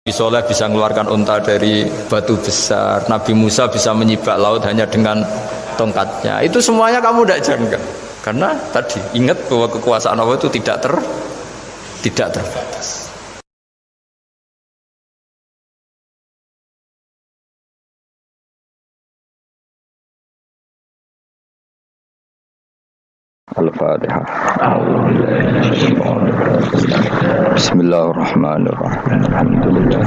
Nabi Soleh bisa mengeluarkan unta dari batu besar, Nabi Musa bisa menyibak laut hanya dengan tongkatnya. Itu semuanya kamu tidak jangka, karena tadi ingat bahwa kekuasaan Allah itu tidak terbatas. Al-Fatihah. Bismillahirrahmanirrahim. Alhamdulillah.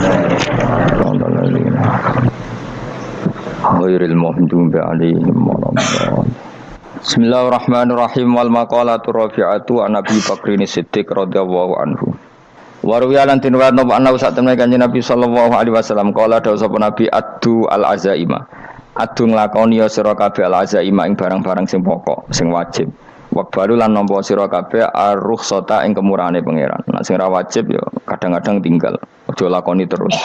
Ghairil maghdubi 'alaihim waladdallin. Bismillahirrahmanirrahim. Wal maqalatu rafi'atu an Abi Bakrin Siddiq radhiyallahu anhu. Wa ruwiya lan tinwa anna satamna kanjeng Nabi sallallahu alaihi wasallam qala dawuh sapa Nabi addu al-azaima. Addu nglakoni sira kabeh al-azaima ing barang-barang sing pokok, sing wajib. Wakbaru lan nampa sira kabeh ar-rukhsata ing kemurahane pangeran. Nek sing ora wajib ya kadang-kadang tinggal, aja lakoni terus.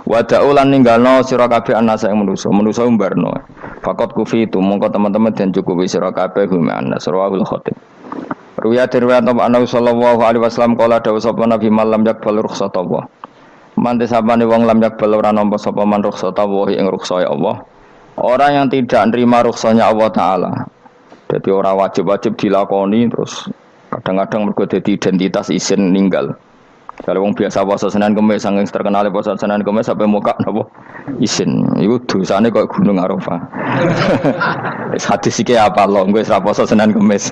Wa da'ulan ninggalno sira kabeh anasa ing manusa umbarno. Faqat kufitu mongko teman-teman den cukupi sira kabeh hum anas rawahul khatib. Riwayat Nabi sallallahu alaihi wasallam kala dawuh sapa Nabi malam yakbal rukhsata Allah. Mante sapane wong lam yakbal ora nampa sapa man rukhsata Allah ing rukhsae Allah. Orang yang tidak nerima rukhsanya Allah taala. Jadi orang wajib-wajib dilakoni terus kadang-kadang mergo dadi identitas isin ninggal. Kalau wong biasa puasa Senin Kamis saking terkenal puasa Senin Kamis sampai muka napa isin. Iku dosane kok Gunung Arafah. Wis hadis iki apa lho wis ra puasa Senin Kamis.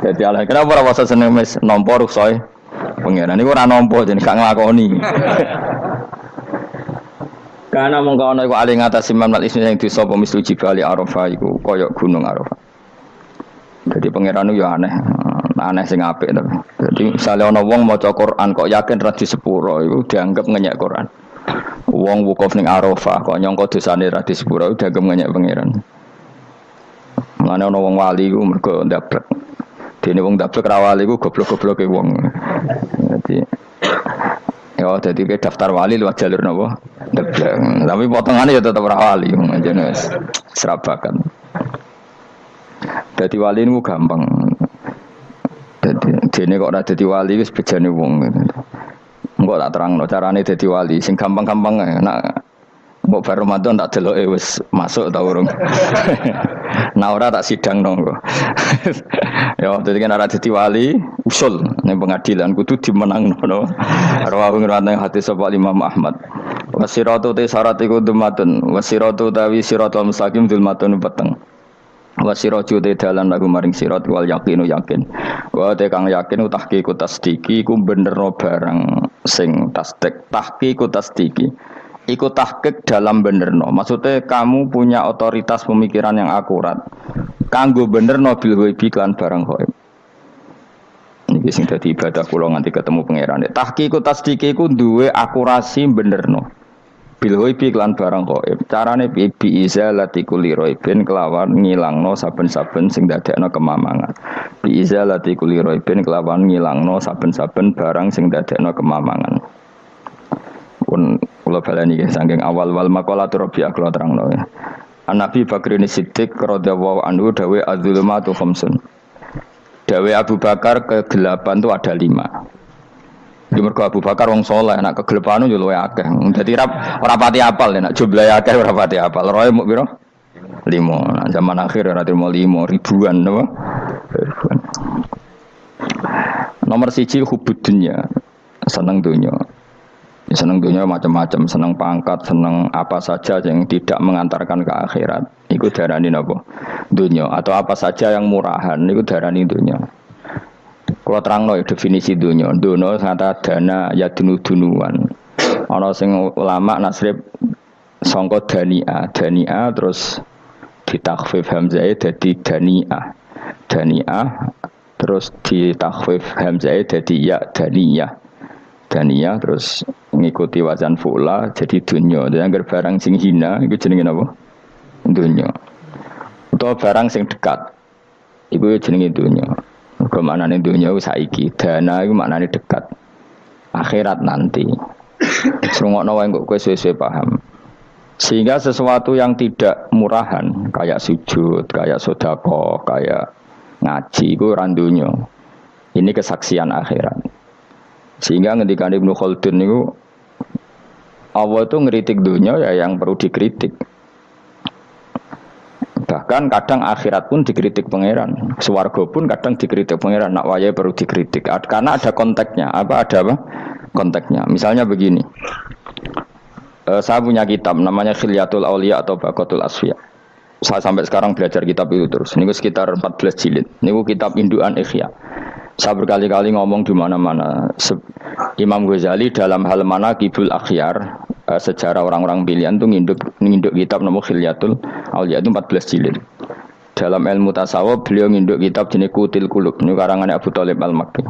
Dadi ala kenapa ora puasa Senin Kamis nampa ruksae pangeran niku ora nampa jeneng gak nglakoni. Karena mongko ana iku ali ngatasi mamlal ismi sing disapa mislu jibali Arafah iku kaya Gunung Arafah. Jadi pangeran itu ya aneh sing apik to. Jadi misalnya ana wong maca Quran kok yakin ra di sepuro iku dianggap ngenyek Quran. Wong wukuf ning Arafah kok nyangka dosane ra di sepuro dianggap ngenyek pangeran. Mulane ana wong wali iku mergo ndablek. Dene wong ndablek ra wali iku goblok-gobloke wong. Jadi ke daftar wali lewat jalur napa? Ndablek. Tapi potongane ya tetep ra wali jenenge serabakan. Dadi wali niku gampang. Dene kok ora dadi wali wis bejane wong. Engko tak terangno carane dadi wali sing gampang-gampang ae. Nek mbok bar Ramadan tak deloke wis masuk ta urung. Nah ora tak sidangno kok. Ya dadi kan ora dadi wali usul ning pengadilan kudu dimenangno. Rawahu ngene hati sapa Imam Ahmad. Wasiratu te syarat iku dumatun. Wasiratu tawi siratul mustaqim dulmatun peteng. Wasiraju te dalan lagu maring sirat wal yakinu yakin. Wa te kang yakin tahqiqu tasdiki iku benerno barang sing tasdik. Tahqiqu tasdiki iku tahqiq dalam benerno. Maksudnya kamu punya otoritas pemikiran yang akurat. Kanggo benerno bil ghaibi kan barang ghaib. Niki sing dadi ibadah kula nganti ketemu pangeran. Tahqiqu tasdiki iku duwe akurasi benerno. Bil ghaibi lan barang ghaib. Carane bi izalati kulli ghaibin kelawan ngilangno saben-saben sing dadekno kemamangan. Bi izalati kulli ghaibin kelawan ngilangno saben-saben barang sing dadekno kemamangan. Pun kula baleni nggih saking awal wal maqalatur rabi'ah kula terangno ya. An-Nabi Bakrin Siddiq radhiyallahu anhu dawe az-zulumatu khamsun. Dawe Abu Bakar kegelapan itu ada 5. Di mergo Abu Bakar wong saleh nek kegelapan yo luwih akeh. Dadi ora pati apal nek jumlahe akeh ora pati apal. Roe muk piro? 5. Nah, zaman akhir ora trimo 5 ribuan napa? Ribuan. Nomor 1 hubud dunya. Seneng dunya. Seneng dunia macam-macam, seneng pangkat, seneng apa saja yang tidak mengantarkan ke akhirat. Iku darani napa? Dunia atau apa saja yang murahan iku darani dunia. Kalau terangno definisi dunia, dunia kata dana ya dunuan. Ana sing ulama nasrib sangka dania terus ditakhfif hamzah dadi daniah terus ditakhfif hamzah dadi ya daniyah terus ngikuti wazan fu'la jadi dunya. Jadi anggar barang sing hina iku jenenge napa? Dunya. Utawa barang sing dekat iku jenenge dunya. Mergo maknane dunya wis saiki, dana iku maknane dekat. Akhirat nanti. Srungokno wae kok kowe suwe-suwe paham. Sehingga sesuatu yang tidak murahan kayak sujud, kayak sedekah, kayak ngaji iku ora dunya. Ini kesaksian akhirat. Sehingga ngendikane Ibnu Khaldun niku Allah itu ngeritik dunia ya yang perlu dikritik. Bahkan kadang akhirat pun dikritik pangeran, swarga pun kadang dikritik pangeran. Nak wayai perlu dikritik karena ada konteksnya. Ada apa? Konteksnya. Misalnya begini. Saya punya kitab namanya Khilyatul Auliya atau Baqatul Asfiya. Saya sampai sekarang belajar kitab itu terus. Ini sekitar 14 jilid. Ini kitab indukan Ihya. Saya berkali-kali ngomong di mana-mana. Imam Ghazali dalam hal manaqibul akhyar, sejarah orang-orang pilihan itu nginduk kitab nama Khilyatul Auliya itu 14 jilid. Dalam ilmu tasawuf beliau nginduk kitab jenis Qutil Qulub, ini karangan Abu Thalib Al-Makki.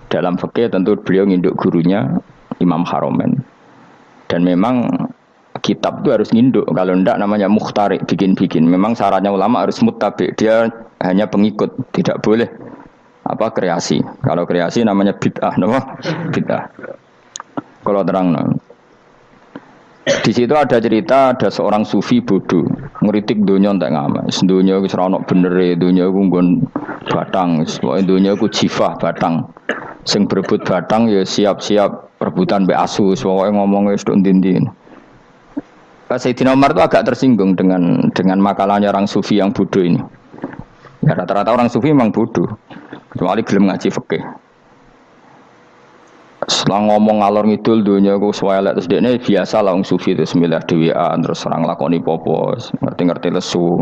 Dalam fikih tentu beliau nginduk gurunya Imam Haromen. Dan memang kitab itu harus nginduk, kalau tidak namanya mukhtarik, bikin-bikin. Memang syaratnya ulama harus muttabi, dia hanya pengikut, tidak boleh kreasi. Kalau kreasi namanya bid'ah, bid'ah. Kalau terang, di situ ada cerita ada seorang sufi bodoh ngeritik dunia entek ngamal. Dunia wis ora ono benere, dunia ku nggon batang, pokoke dunia ku jifah batang. Sing berebut batang ya siap-siap rebutan mbek asu, pokoke ngomong wis tok ndi-ndi. Sayyidina Umar itu agak tersinggung dengan makalahnya orang sufi yang bodoh ini. Ya rata-rata orang sufi memang bodoh. Kecuali gelem ngaji fikih. Selang ngomong ngalor ngidul dunia ku swelek terus dekne biasa lah wong sufi terus milih dhewean terus orang lakoni popo, ngerti-ngerti lesu,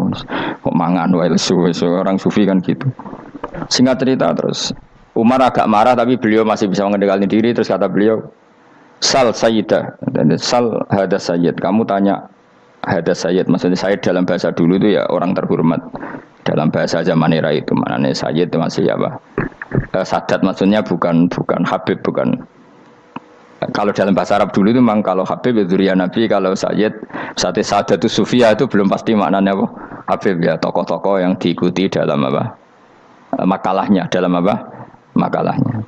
kok mangan wae lesu, orang sufi kan gitu. Singkat cerita terus Umar agak marah tapi beliau masih bisa mengendalikan diri terus kata beliau, "Sal sayyidah." Dan sal hada sayyid. Kamu tanya hada sayyid, maksudnya sayyid dalam bahasa dulu itu ya orang terhormat. Dalam bahasa zaman era itu maknanya sayyid itu masih apa? Sadat maksudnya bukan Habib, bukan. Kalau dalam bahasa Arab dulu itu memang kalau Habib itu ya Nabi, kalau Sayyid Sadatus Sufia itu belum pasti maknanya apa? Habib ya, tokoh-tokoh yang diikuti dalam apa? Makalahnya, dalam apa? Makalahnya.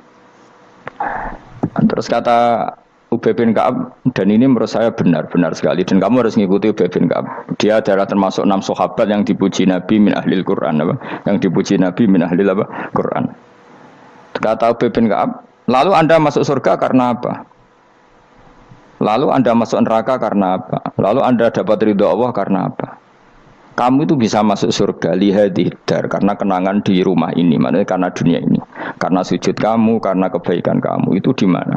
Terus kata Ubay bin Ka'ab, dan ini menurut saya benar sekali, dan kamu harus mengikuti Ubay bin Ka'ab. Dia adalah termasuk 6 sahabat yang dipuji Nabi min ahlil Quran, apa? Yang dipuji Nabi min ahlil apa? Quran. Kata Ubay bin Ka'ab, lalu Anda masuk surga karena apa? Lalu Anda masuk neraka karena apa? Lalu Anda dapat ridho Allah karena apa? Kamu itu bisa masuk surga lihadidar karena kenangan di rumah ini, maksudnya karena dunia ini, karena sujud kamu, karena kebaikan kamu. Itu di mana?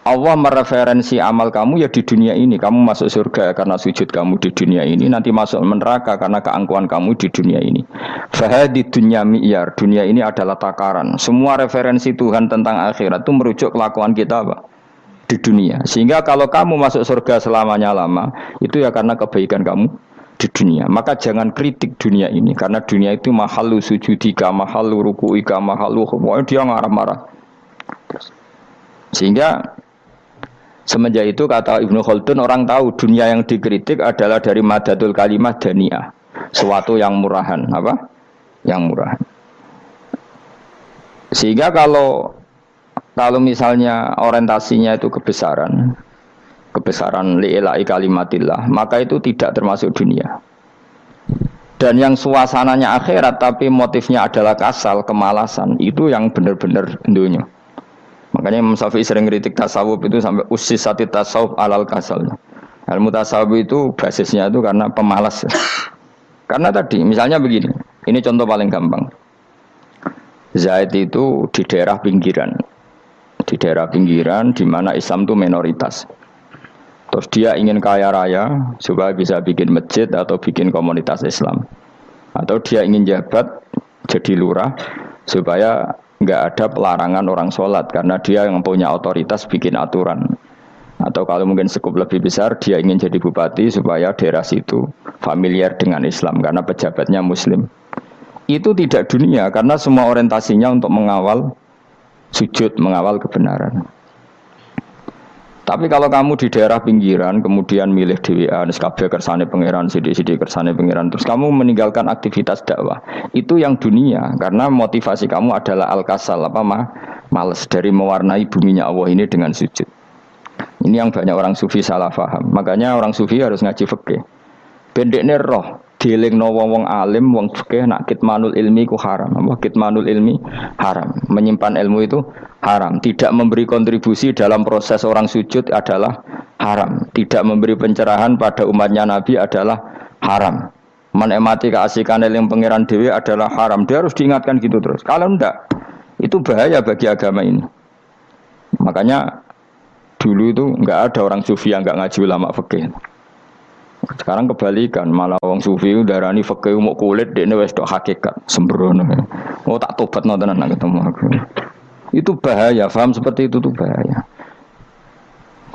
Allah mereferensi amal kamu ya di dunia ini. Kamu masuk surga karena sujud kamu di dunia ini. Nanti masuk neraka karena keangkuhan kamu di dunia ini. Fahadi dunya mi'yar. Dunia ini adalah takaran. Semua referensi Tuhan tentang akhirat itu merujuk kelakuan kita apa? Di dunia. Sehingga kalau kamu masuk surga selamanya lama, itu ya karena kebaikan kamu di dunia. Maka jangan kritik dunia ini. Karena dunia itu mahalu sujudika, mahalu ruku'ika, mahalu pokoknya dia marah-marah. Sehingga semenjak itu kata Ibnu Khaldun, orang tahu dunia yang dikritik adalah dari madatul kalimah daniyah, suatu yang murahan, apa? Yang murahan. Sehingga kalau misalnya orientasinya itu kebesaran li'ilai kalimatillah, maka itu tidak termasuk dunia. Dan yang suasananya akhirat tapi motifnya adalah kasal, kemalasan, itu yang benar-benar dunia. Makanya Imam Syafi'i sering kritik tasawuf itu sampai usisati tasawuf alal kasal. Ilmu tasawuf itu basisnya itu karena pemalas. Karena tadi misalnya begini, ini contoh paling gampang. Zaid itu di daerah pinggiran. Di daerah pinggiran di mana Islam itu minoritas. Terus dia ingin kaya raya supaya bisa bikin masjid atau bikin komunitas Islam. Atau dia ingin jabat jadi lurah supaya nggak ada pelarangan orang sholat karena dia yang punya otoritas bikin aturan. Atau kalau mungkin cukup lebih besar dia ingin jadi bupati supaya daerah situ familiar dengan Islam karena pejabatnya Muslim. Itu tidak dunia karena semua orientasinya untuk mengawal sujud, mengawal kebenaran. Tapi kalau kamu di daerah pinggiran kemudian milih dhewean kabeh kersane pangeran, sithik-sithik kersane pangeran, terus kamu meninggalkan aktivitas dakwah, itu yang dunia karena motivasi kamu adalah al-kasal, malas dari mewarnai buminya Allah ini dengan sujud. Ini yang banyak orang sufi salah paham. Makanya orang sufi harus ngaji fikih. Bendekne roh dielingno wong alim, wong fikih nak kitmanul ilmi ku haram. Kitmanul ilmi haram. Menyimpan ilmu itu haram. Tidak memberi kontribusi dalam proses orang sujud adalah haram. Tidak memberi pencerahan pada umatnya Nabi adalah haram. Menikmati keasikan yang pangeran dewi adalah haram. Dia harus diingatkan gitu terus. Kalau enggak, itu bahaya bagi agama ini. Makanya dulu itu enggak ada orang sufi yang enggak ngaji ulama fikih. Sekarang kebalikan, malah wong sufi darani fikih mau kulit dekne wis tok hakikat sembrono. Oh tak tobatno tenan nak ketemu aku. Itu bahaya, paham seperti itu tuh bahaya.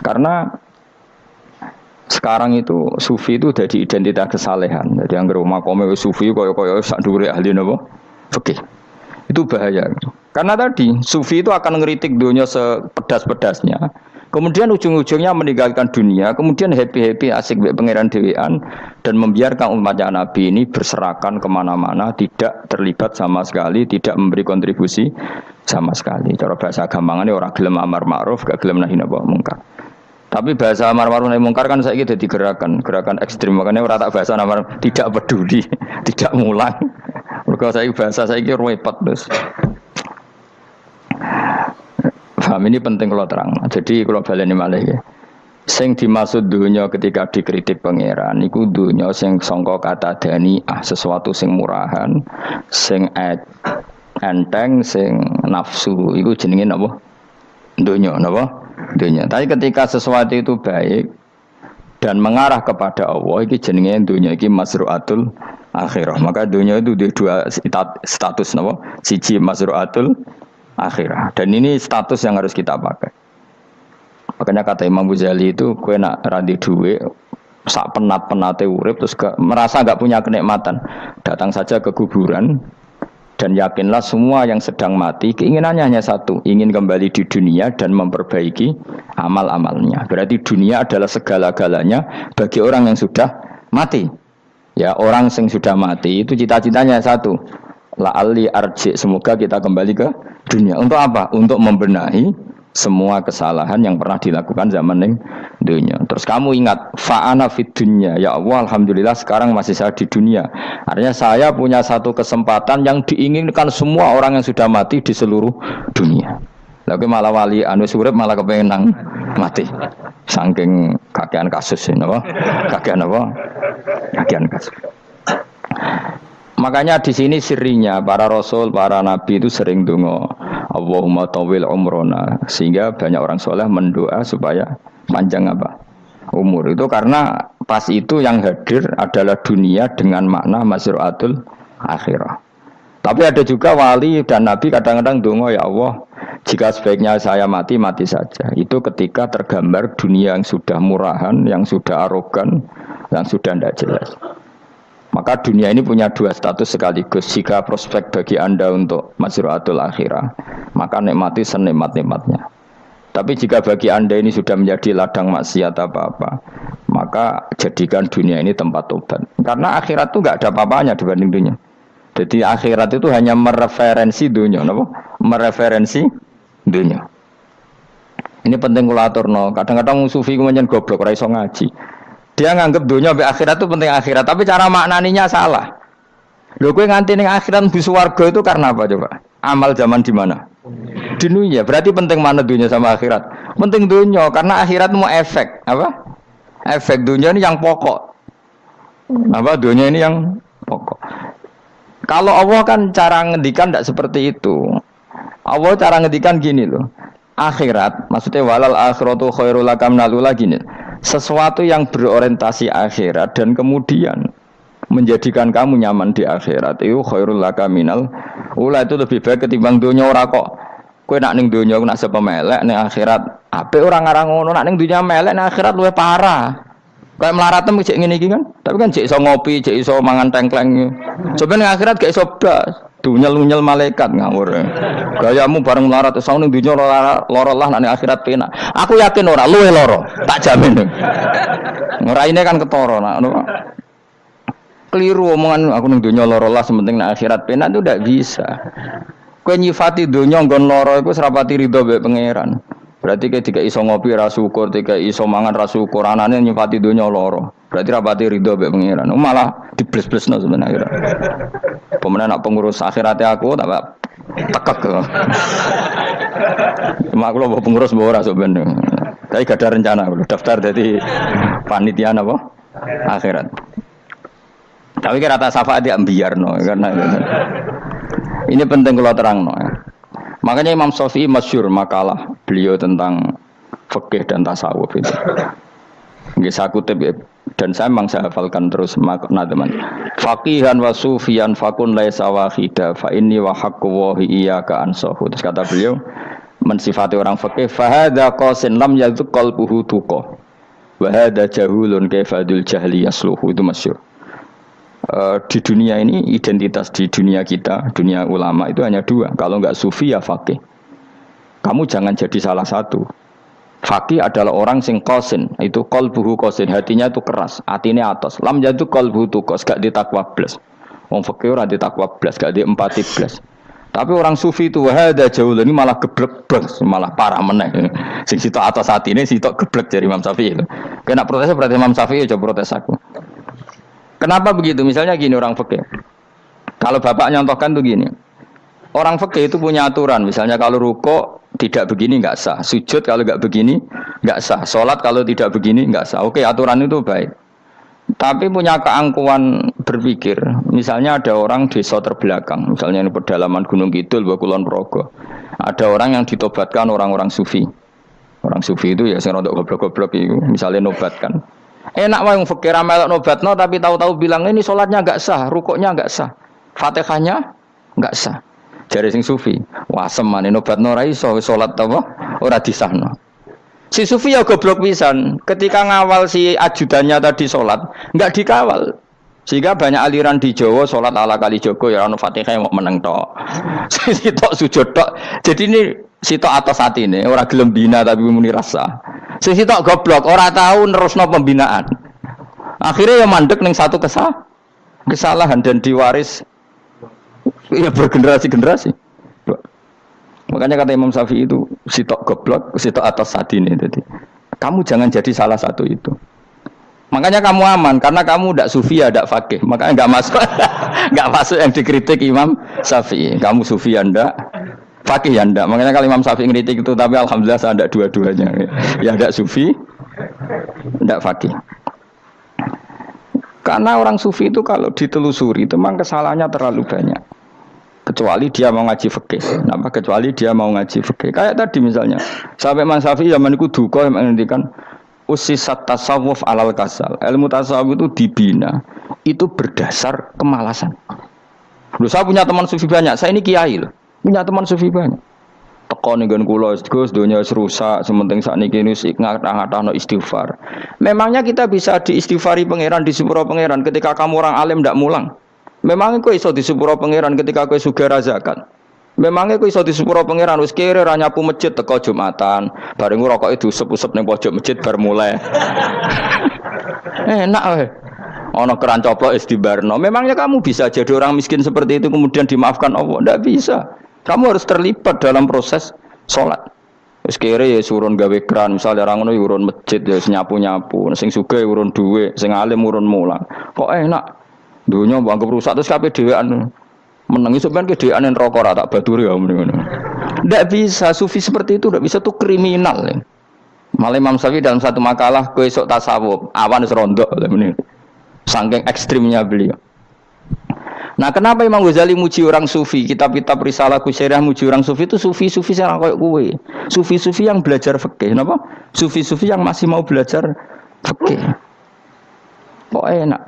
Karena sekarang itu sufi itu jadi identitas kesalehan. Jadi yang rumah kome sufi koyo-koyo sak dhuwure ahli napa? Fikih. Itu bahaya. Karena tadi sufi itu akan ngeritik dunia sepedas-pedasnya. Kemudian ujung-ujungnya meninggalkan dunia, kemudian happy-happy asik pangeran dewean dan membiarkan umatnya Nabi ini berserakan kemana-mana, tidak terlibat sama sekali, tidak memberi kontribusi sama sekali. Cara bahasa gampangannya orang gelem amar ma'ruf, gak gelem nahi mungkar. Tapi bahasa amar ma'ruf nahi mungkar kan saya jadi gerakan ekstrim, makanya orang tak bahasa amar tidak peduli, tidak mulang. Kalau saya bahasa saya kira repot terus. Paham ini penting kalau terang. Jadi kalau baleni malih ya. Sing dimaksud dunya ketika dikritik pangeran iku dunya sing sangka kata dani'ah, sesuatu sing murahan, sing enteng, sing nafsu. Iku jenenge napa? Dunya napa? Dunya. Tapi ketika sesuatu itu baik dan mengarah kepada Allah, iki jenenge dunya iki masru'atul akhirah. Maka dunya itu di dua status napa? Siji masru'atul akhirah. Dan ini status yang harus kita pakai. Makanya kata Imam Ghazali itu, kowe nak radi duwe sak penat-penate urip terus merasa enggak punya kenikmatan, datang saja ke kuburan dan yakinlah semua yang sedang mati keinginannya hanya satu, ingin kembali di dunia dan memperbaiki amal-amalnya. Berarti dunia adalah segala-galanya bagi orang yang sudah mati. Ya, orang yang sudah mati itu cita-citanya satu. La'alli arji, semoga kita kembali ke dunia. Untuk apa? Untuk membenahi semua kesalahan yang pernah dilakukan zaman ning dunia. Terus kamu ingat, fa'ana fid dunya. Ya Allah, alhamdulillah sekarang masih saya di dunia. Artinya saya punya satu kesempatan yang diinginkan semua orang yang sudah mati di seluruh dunia. Lalu malah wali anu urip malah kepengen nang mati. Saking kakean kasus ini, apa? Kakean apa? Kakean kasus. Makanya di sini sirinya para rasul, para nabi itu sering donga Allahumma tawil umrona, sehingga banyak orang soleh mendoa supaya panjang apa? Umur. Itu karena pas itu yang hadir adalah dunia dengan makna masru'atul akhirah. Tapi ada juga wali dan nabi kadang-kadang donga, ya Allah, jika sebaiknya saya mati, mati saja. Itu ketika tergambar dunia yang sudah murahan, yang sudah arogan, yang sudah tidak jelas. Maka dunia ini punya dua status sekaligus. Jika prospek bagi Anda untuk masru'atul akhirah, maka nikmati senikmat-nikmatnya. Tapi jika bagi Anda ini sudah menjadi ladang maksiat apa-apa, maka jadikan dunia ini tempat tobat. Karena akhirat itu enggak ada apa-apanya dibanding dunia. Jadi akhirat itu hanya mereferensi dunia, apa? Mereferensi dunia. Ini penting kula aturno. Kadang-kadang sufi kemudian goblok ora iso ngaji. Dia nganggep dunia sampai akhirat itu penting akhirat, tapi cara maknaninya salah. Lho kowe nganti ning akhirat mlebu swarga itu karena apa coba? Amal zaman di mana? Di dunia. Berarti penting mana dunia sama akhirat? Penting dunia karena akhirat mau efek, apa? Efek dunia ini yang pokok. Apa dunia ini yang pokok. Kalau Allah kan cara ngendikan tidak seperti itu. Allah cara ngendikan gini loh. Akhirat, maksudnya walal akhiratu khairul lakam nalula gini. Sesuatu yang berorientasi akhirat dan kemudian menjadikan kamu nyaman di akhirat itu khairul laka minal ula, itu lebih baik ketimbang dunia. Ora kok kowe nak ning dunia nak sepemelek ning akhirat apik ora ngarang ngono, nak ning dunia melek ning akhirat luwih parah. Kayak melaratnya cek ngene iki kan, tapi kan cek iso ngopi, cek iso mangan tengkleng. Coba ning akhirat gak iso blas. Dunyel-nyel malaikat ngawur. Gayamu bareng melarat iso ning dunya lara lah nek akhirat penak. Aku yakin ora luwih lara, tak jamin. Ngeraine kan ketara nak ngono. Keliru omongan aku ning dunya lara lah sementing nek akhirat penak itu ndak bisa. Kowe nyifati dunya nggon lara iku serapati ridho mbek pangeran. Berarti kayak tiga iso ngopi ra syukur, tiga iso mangan ra syukur, anane nyifati dunya lara. Berarti rapati ridho mbek pangeran. Malah dibles-blesno sebenarnya. Pemenang nak pengurus akhiratnya aku tak tekek. Cuma aku loh pengurus ora sebenarnya. Tapi gak ada rencana daftar jadi panitia apa? Akhirat. Tapi kira rata syafaat dia biarno karena ini penting kalau terang no. Makanya Imam Syafi'i masyhur makalah beliau tentang fikih dan tasawuf itu. Nggih saya kutip dan saya memang saya hafalkan terus makna teman. Faqihan wa sufiyan fakun laisa wahida fa inni wa haqqu wa iyyaka ansahu. Terus kata beliau mensifati orang fikih fa hadza qasin lam yazq qalbuhu tuqa. Wa hadza jahulun kaifadul jahli yasluhu itu masyhur. Di dunia ini identitas di dunia kita, dunia ulama itu hanya dua. Kalau enggak sufi ya faqih. Kamu jangan jadi salah satu. Faqih adalah orang sing qasin, itu qalbuhu qasin, hatinya itu keras, hatinya atos. Lam jadu qalbuhu tuqas, gak ditakwa blas. Wong faqih ora ditakwa blas, gak diempati blas. Tapi orang sufi itu wahada jauh ini malah geblek blas, malah parah meneh. Sing sitok atos hatine sitok geblek dari Imam Syafi'i itu. Kena protesnya berarti Imam Syafi'i coba protes aku. Kenapa begitu? Misalnya gini orang fikih. Kalau bapak nyontohkan tuh gini. Orang fikih itu punya aturan. Misalnya kalau rukuk tidak begini enggak sah. Sujud kalau enggak begini enggak sah. Salat kalau tidak begini enggak sah. Oke, aturan itu baik. Tapi punya keangkuhan berpikir. Misalnya ada orang desa terbelakang. Misalnya di pedalaman Gunung Kidul, Kulon Progo. Ada orang yang ditobatkan orang-orang sufi. Orang sufi itu ya sing rodok goblok-goblok itu. Misalnya nobatkan. Enak wae wong fikih melok nobatno tapi tahu-tahu bilang ini salatnya enggak sah, rukuknya enggak sah, Fatihahnya enggak sah. Jare sing sufi, wah semane nobatno ora iso salat apa ora disahno. Si sufi ya goblok pisan, ketika ngawal si ajudannya tadi salat, enggak dikawal. Sehingga banyak aliran di Jawa salat ala kali Joko ya ono Fatihah mau meneng tok. Sitok sujud tok. Jadi ini sitok atas atine ora gelem bina tapi muni rasa. Sing sitok goblok, ora tahu nerusno pembinaan. Akhirnya ya mandek ning satu kesalahan dan diwaris ya bergenerasi-generasi. Makanya kata Imam Syafi'i itu sitok goblok, sitok atas satine tadi. Kamu jangan jadi salah satu itu. Makanya kamu aman karena kamu ndak sufi ya ndak fakih. Makanya enggak masuk enggak masuk yang dikritik Imam Syafi'i. Kamu sufi ya ndak, fakih ya ndak. Makanya kalau Imam Syafi'i ngritik itu tapi alhamdulillah saya ndak dua-duanya. Ya ndak sufi, ndak fakih. Karena orang sufi itu kalau ditelusuri itu memang kesalahannya terlalu banyak. Kecuali dia mau ngaji fikih. Kenapa? Kecuali dia mau ngaji fikih. Kayak tadi misalnya, sampai Imam Syafi'i zaman itu duka yang menghentikan usisat tasawuf alal kasal. Ilmu tasawuf itu dibina itu berdasar kemalasan. Loh, saya punya teman sufi banyak. Saya ini kiai loh. Punya teman sufi banyak. Teko ning kula Gus donya wis rusak, sementing sakniki wis ngatah-ngatahno istighfar. Memangnya kita bisa diistighfari pangeran di sepuro pangeran ketika kamu orang alim ndak mulang? Memangnya kowe iso di sepuro pangeran ketika kowe sugih zakat? Memangnya kowe iso di sepuro pangeran wis kere ra nyapu masjid teko Jumatan, bareng ngrokoke diusep-usep ning pojok masjid bar mulai. Enak wae. Ana keran coplok istibarno. Memangnya kamu bisa jadi orang miskin seperti itu kemudian dimaafkan Allah? Enggak bisa. Kamu harus terlibat dalam proses sholat. Wis kere ya urun gawe keran, misalnya orang ngono urun masjid ya nyapu-nyapu, sing sugih urun dhuwit, sing alim urun mulang. Kok enak? Dunya anggap rusak terus kabeh dhewean. Menengi sampean ke dhewean neraka ora tak baturi ya ngono. Ndak bisa, sufi seperti itu ndak bisa, tuh kriminal. Malah Imam Syafi'i dalam satu makalah kowe esuk tasawuf, awan wis rondok ngene. Saking ekstrimnya beliau. Nah, kenapa Imam Ghazali muji orang sufi? Kitab-kitab Risalah Kusyariah muji orang sufi itu sufi-sufi yang kayak kowe. Sufi-sufi yang belajar fikih, napa? Sufi-sufi yang masih mau belajar fikih. Kok enak.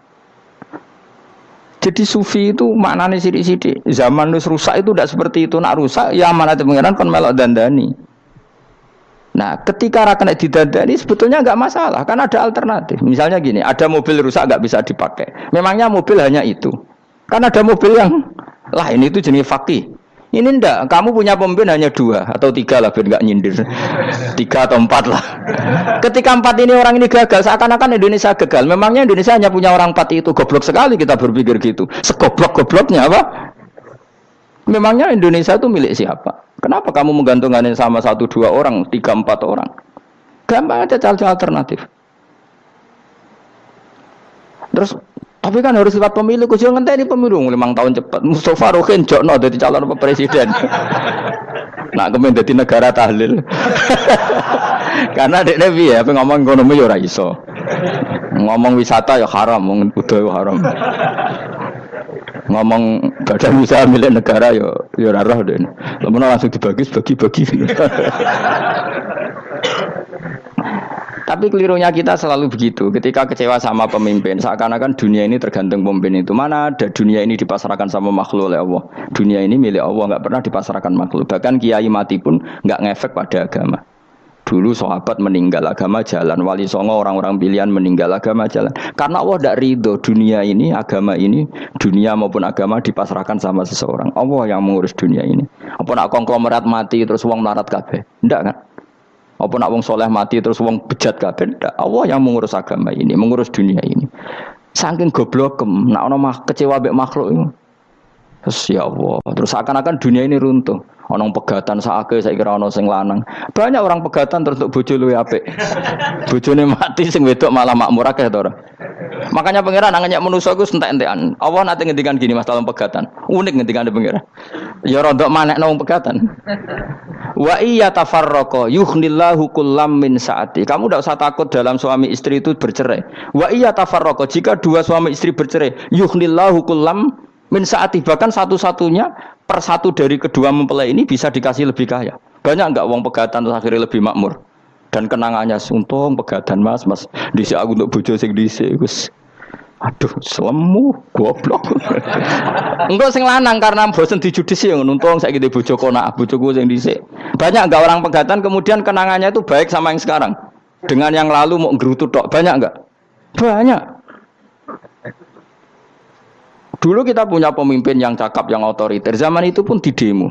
Jadi sufi itu maknanya sidik-sidik. Zaman wis rusak itu tidak seperti itu. Nak rusak ya amanat pengiran kon melok dandani. Nah, ketika ra kena didandani sebetulnya enggak masalah, kan ada alternatif. Misalnya gini, ada mobil rusak enggak bisa dipakai. Memangnya mobil hanya itu. Kan ada mobil yang lain itu jenis fakih. Ini ndak, kamu punya pemimpin hanya 2 atau 3 lah biar enggak nyindir. 3 atau 4 lah. Ketika 4 ini orang ini gagal, seakan-akan Indonesia gagal. Memangnya Indonesia hanya punya orang 4 itu. Goblok sekali kita berpikir gitu. Segoblok-gobloknya apa? Memangnya Indonesia itu milik siapa? Kenapa kamu menggantungkannya sama 1-2 orang, 3-4 orang? Gampang aja cari alternatif. Terus Tapi kan harus lewat pemilu, kudu ngenteni pemilu 5 tahun cepat. Mustafa Rokin jokno dadi calon presiden. Nak kemen dadi negara tahlil. Karena dekne piye ngomong ekonomi ya ora iso. Ngomong wisata ya haram, ngomong budaya haram. Ngomong badan usaha milik negara ya ora roh dene. Lamun langsung dibagi-bagi. Tapi kelirunya kita selalu begitu. Ketika kecewa sama pemimpin, seakan-akan dunia ini tergantung pemimpin itu. Mana ada dunia ini dipasrahkan sama makhluk oleh Allah. Dunia ini milik Allah, nggak pernah dipasrahkan makhluk. Bahkan kiai mati pun nggak ngefek pada agama. Dulu sahabat meninggal agama jalan, wali songo orang-orang pilihan meninggal agama jalan. Karena Allah tidak ridho dunia ini, agama ini, dunia maupun agama dipasrahkan sama seseorang. Allah yang mengurus dunia ini. Apa nak konglomerat mati terus wong melarat kabeh? Tidak kan? Apa nak wong soleh mati terus wong bejat kabeh? Tidak. Allah yang mengurus agama ini, mengurus dunia ini. Saking goblokem, nak ono kecewa mbek makhluk itu. Terus ya Allah, terus seakan-akan dunia ini runtuh. Ono pegatan sakake saiki ora ono sing lanang. Banyak orang pegatan terus untuk bojo luwih apik. Bojone mati sing wedok malah makmur akeh to ora. Makanya pangeran nanya manusa iku entek-entekan. Allah nate ngendikan gini Mas dalam pegatan. Unik ngendikan pangeran. Ya rada manekno wong pegatan. Wa iya tafarraqa yughnillahu kullam min saati. Kamu tidak usah takut dalam suami istri itu bercerai. Wa iya tafarraqa jika dua suami istri bercerai, yughnillahu kullam min saati, bahkan satu-satunya per satu dari kedua mempelai ini bisa dikasih lebih kaya. Banyak enggak wong pegatan terus akhirnya lebih makmur. Dan kenangannya untung pegatan Mas dhisik aku untuk bojo sing dhisik wis. Aduh, selemu goblok. Engko sing lanang karena bosen dijudisi untung saiki di bojo konak, bojoku sing dhisik. Banyak enggak orang pegatan kemudian kenangannya itu baik sama yang sekarang. Dengan yang lalu mau nggerutu tok, banyak enggak? Banyak. Dulu kita punya pemimpin yang cakap, yang otoriter. Zaman itu pun di demo.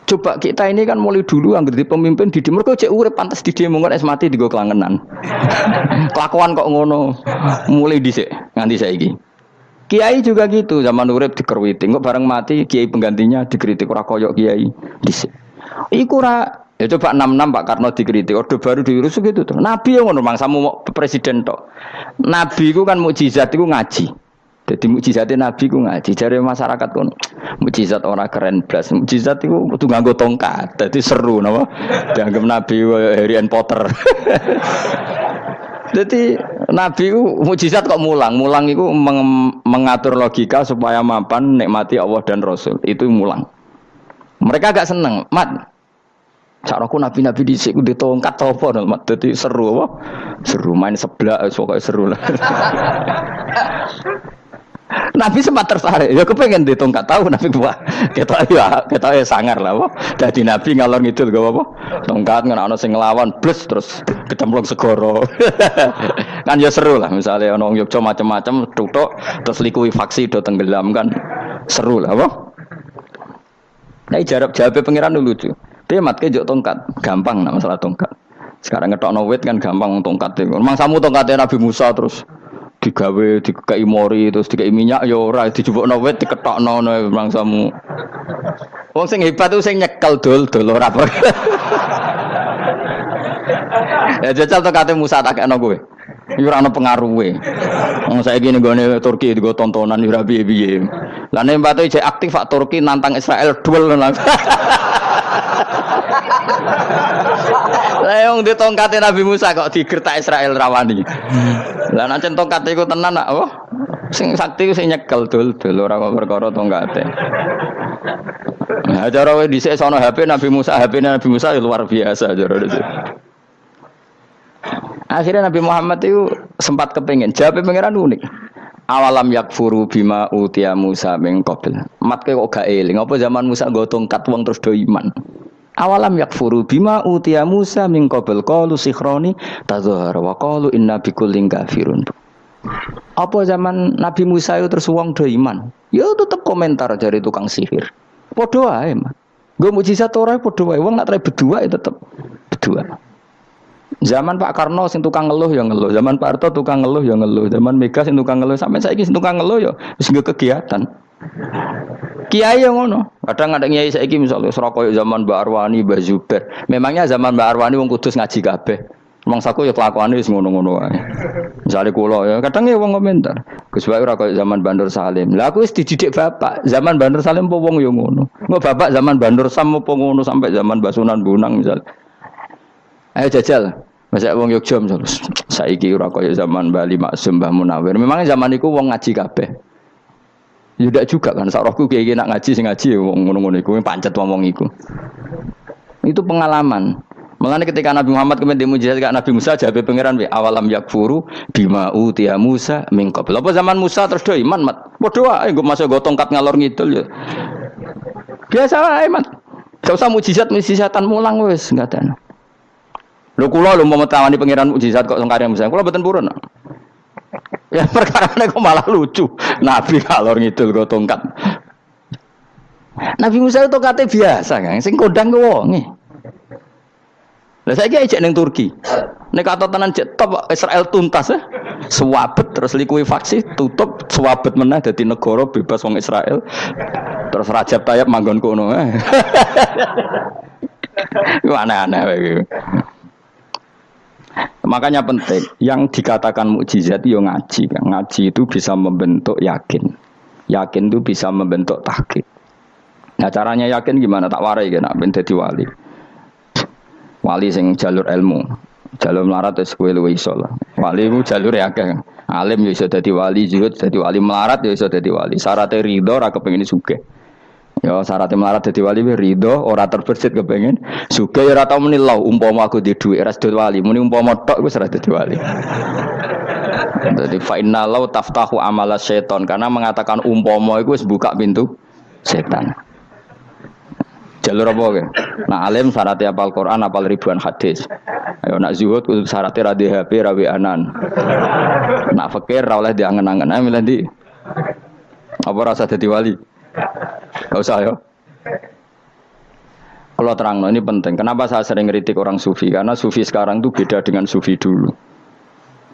Coba kita ini kan mulai dulu yang jadi pemimpin di demo. Kok cek urip pantas di demo kan es mati digo kelangenan. Kelakuan kok ngono. Mulai dhisik nganti saiki. Kiai juga gitu, zaman urip dikerwiti. Kok bareng mati kiai penggantinya dikritik ora koyok kiai dhisik. Iku ora ya coba 66 Pak Karno dikritik, orde baru diurus gitu tuh. Nabi yang ngono mangsamu presiden tok. Nabi ku kan mukjizat iku ngaji. Jadi mukjizatnya Nabi ku ngaji. Jare masyarakat kono. Mukjizat ora keren blas. Mukjizat iku kudu nganggo tongkat. Dadi seru napa? Dianggap Nabi Harry Potter. Jadi Nabi ku mukjizat kok mulang. Mulang iku mengatur logika supaya mapan nikmati Allah dan Rasul. Itu mulang. Mereka agak seneng, Mat. Caraku nabi-nabi dhisik ku ditongkat apa to, Mat. Dadi seru apa? Seru main seblak pokoke seru lah. Nabi sempat tertarik, ya kepengen ditongkat tahu Nabi gua. Ketok ya sangar lah apa. Dadi Nabi ngalor ngidul gak apa. Tongkat ngono ana sing nglawan blus terus kecemplung segara. Kan ya seru lah misalnya ana wong Yogya macam-macam tutuk terus likuifaksi do tenggelam kan seru lah apa. Nah jawab pengiran dulu lucu. Dia matke jok tongkat, gampang nak masalah tongkat. Sekarang ngetokno wit kan gampang tongkat itu. Memang samu tongkatnya Nabi Musa terus digawe dikei mori terus dikei minyak ya ora dijupukno wit diketokno memang samu. Wong sing hebat itu sing nyekel dol ora apa. Ya jajal tongkate Musa tak kena kowe. Iki ora ana pengaruhe. Wong saiki ning gone Turki digo tontonan ora piye-piye. Lah nek mbate jek aktif Pak Turki nantang Israel duel lan. Lah yang di tongkate Nabi Musa kok digertak Israel rawani. Lah nek tongkate iku tenan nak oh sing sakti sing nyekel dul ora kok perkara tongkate. Nah cara wae dhisik sono HP Nabi Musa, HP-ne Nabi Musa ya luar biasa cara dhisik. Akhirnya Nabi Muhammad itu sempat kepengen jawab pengiran unik. Awalam yakfuru bima utiya Musa min qabl. Mat kok gak eling apa zaman Musa nggo tongkat wong terus do iman. Awalam yakfuru bima utiya Musa min qabl qalu sikhroni tadzahara wa qalu inna bikullin kafirun. Apa zaman Nabi Musa itu terus wong do iman? Ya tetep komentar dari tukang sihir. Padha wae, Mas. Nggo mukjizat ora padha wae wong nak trep berdua ya tetep berdua. Zaman Pak Karno sing tukang ngeluh ya ngeluh, zaman Pak Harto tukang ngeluh ya ngeluh, zaman Mega sing tukang ngeluh, sampai saiki sing tukang ngeluh ya wis nggo kegiatan. Kiai yang ngono. Kadang ada kiai saiki misalnya Surabaya zaman Mbak Arwani, Mbak Zubair. Memangnya zaman Mbak Arwani wong Kudus ngaji kabeh. Mangsaku ya kelakuane wis ngono-ngono wae. Misale kula ya kadang ya wong komentar. Gus Bae ora koyo zaman Bandur Salim. Lah aku wis dididik bapak. Zaman Bandur Salim apa wong ya ngono. Engko bapak zaman Bandur Sam apa ngono sampai zaman Basunan Bonang misal. Ayo jajal. Masa wong Yogya misal. Saiki ora koyo zaman Bali Maksum Mbah Munawir. Memang zaman iku wong ngaji kabeh. Ya ndak juga kan sak rohku kiye nak ngaji sing ngaji wong ngono-ngono iku pancet wong iku. Itu pengalaman. Mulane ketika Nabi Muhammad kemudian mujizat kak Nabi Musa jawab pangeran awalam yakfuru bima utiya Musa min qabl. Apa zaman Musa terus do iman mat. Padha wae nggo masuk go tongkat ngalor ngidul ya. Biasa wae mat. Gak usah mujizatan mulang wis ngaten. Lho kula lho mau tawani pangeran mujizat kok sing karya Musa. Kula mboten purun. Ya perkara kok malah lucu. Nabi ngalor ngidul go tongkat. Nabi Musa itu tongkate biasa kan sing kondang ku wonge. Lah saiki ajek ning Turki. Nek kata tenan jek top Israel tuntas ya. Swabet terus likuifaksi tutup swabet meneh dadi negara bebas wong Israel. Terus Rajab Tayyip manggon kono. Aneh-aneh iki. Makanya penting yang dikatakan mukjizat yo ngaji. Ngaji itu bisa membentuk yakin. Yakin itu bisa membentuk tahqiq. Nah caranya yakin gimana tak warai kan ben dadi wali. Wali sing jalur ilmu, jalur melarat wis kowe luwih iso lah. Wali ku jalur akeh. Alim ya iso dadi wali, zuhud dadi wali, melarat ya iso dadi wali. Syaratnya ridho ora kepengin sugih. Ya syaratnya melarat dadi wali ridho ora terbersit kepengin sugih ya ora tau muni lho umpama aku di dhuwit ora dadi wali, muni umpama tok wis ora dadi wali. Jadi fa inna law taftahu amala syaiton karena mengatakan umpama iku wis buka pintu setan. Jalur apa ke? Nak alim syaratnya apal Quran, apal ribuan hadis. Ayo nak zuhud syaratnya radhi HP, rawi anan. Nak fakir rawleh diangen-angen. Ayo milih di. Apa rasa jadi wali? Gak usah ya. Kalau terang, ini penting. Kenapa saya sering ngeritik orang sufi? Karena sufi sekarang itu beda dengan sufi dulu.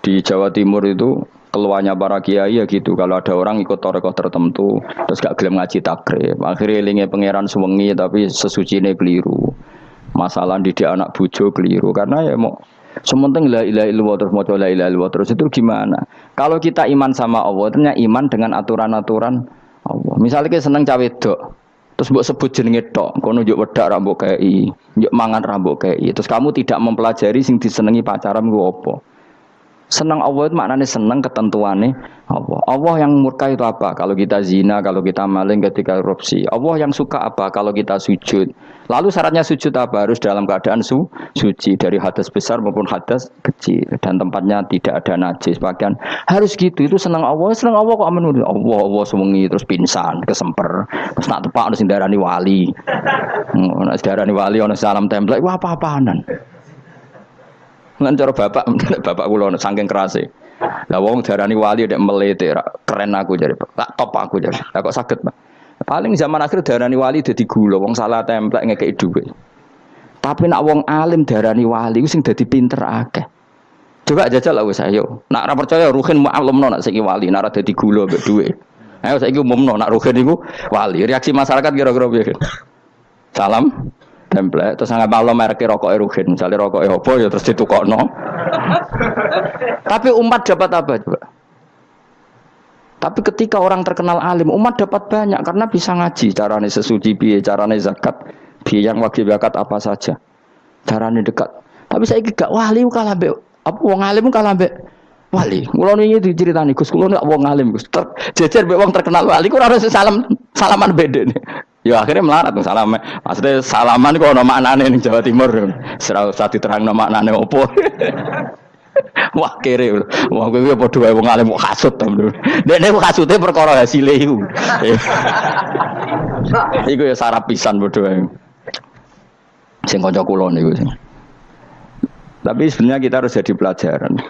Di Jawa Timur itu keluarnya para kiai ya gitu. Kalau ada orang ikut torekoh tertentu, terus gak gelem ngaji takrib. Akhirnya elinge pangeran suwengi tapi sesucine keliru. Masalah didik anak bojo keliru. Karena ya mau sementing la ilaha illallah terus maca la ilaha illallah terus itu gimana? Kalau kita iman sama Allah, ternyata iman dengan aturan-aturan Allah. Misalnya kita seneng cawe wedok, terus mbok sebut jenenge tok, kono njuk wedak ra mbok kei, njuk mangan ra mbok kei. Terus kamu tidak mempelajari sing disenengi pacaran ku apa? Senang Allah itu maknanya senang ketentuannya Allah. Allah yang murka itu apa? Kalau kita zina, kalau kita maling, ketika korupsi. Allah yang suka apa? Kalau kita sujud. Lalu syaratnya sujud apa? Harus dalam keadaan suci dari hadas besar maupun hadas kecil dan tempatnya tidak ada najis. Bahkan harus gitu. Itu senang Allah. Senang Allah kok aman. Allah semengi terus pingsan, kesemper. Terus nak tepak ono sing darani wali. Ono darani wali ono salam template. Wah apa-apaanan. Ngan cara bapak kula saking kerase. Lah wong darani wali nek melete keren aku jare. Tak top aku jare. Lah kok saged, Pak. Paling zaman akhir darani wali dadi gula, wong salah templek ngekeki dhuwit. Tapi nak wong alim darani wali ku sing dadi pinter akeh. Coba jajal lah wis ayo. Nak ora percaya ruhin mu'allimno nak saiki wali, nak ora dadi gula mbek dhuwit. Ayo saiki umumno nak ruhin iku wali. Reaksi masyarakat kira-kira piye? Salam template terus sangat malam merek rokok erugen misalnya rokok apa ya terus ditukokno. Tapi umat dapat apa coba? Tapi ketika orang terkenal alim umat dapat banyak karena bisa ngaji carane sesuci piye, carane zakat piye, yang wajib zakat apa saja, carane dekat. Tapi saya gak wali kalah mbek apa wong alim kalah mbek wali. Kula niki diceritani Gus kula nek wong alim Gus jejer mbek wong terkenal wali ku ora salaman bedene. Ya akhirnya melarat tuh salam. Maksudnya salaman kok ono maknane ning Jawa Timur. Ora usah diterangno maknane opo. Wah kere. Wah kowe padha wae wong alim kok kasut to. Nek kasute perkara hasile iku. Iku ya sarap pisan padha wae. Sing kanca kula niku. Tapi sebenarnya kita harus jadi pelajaran.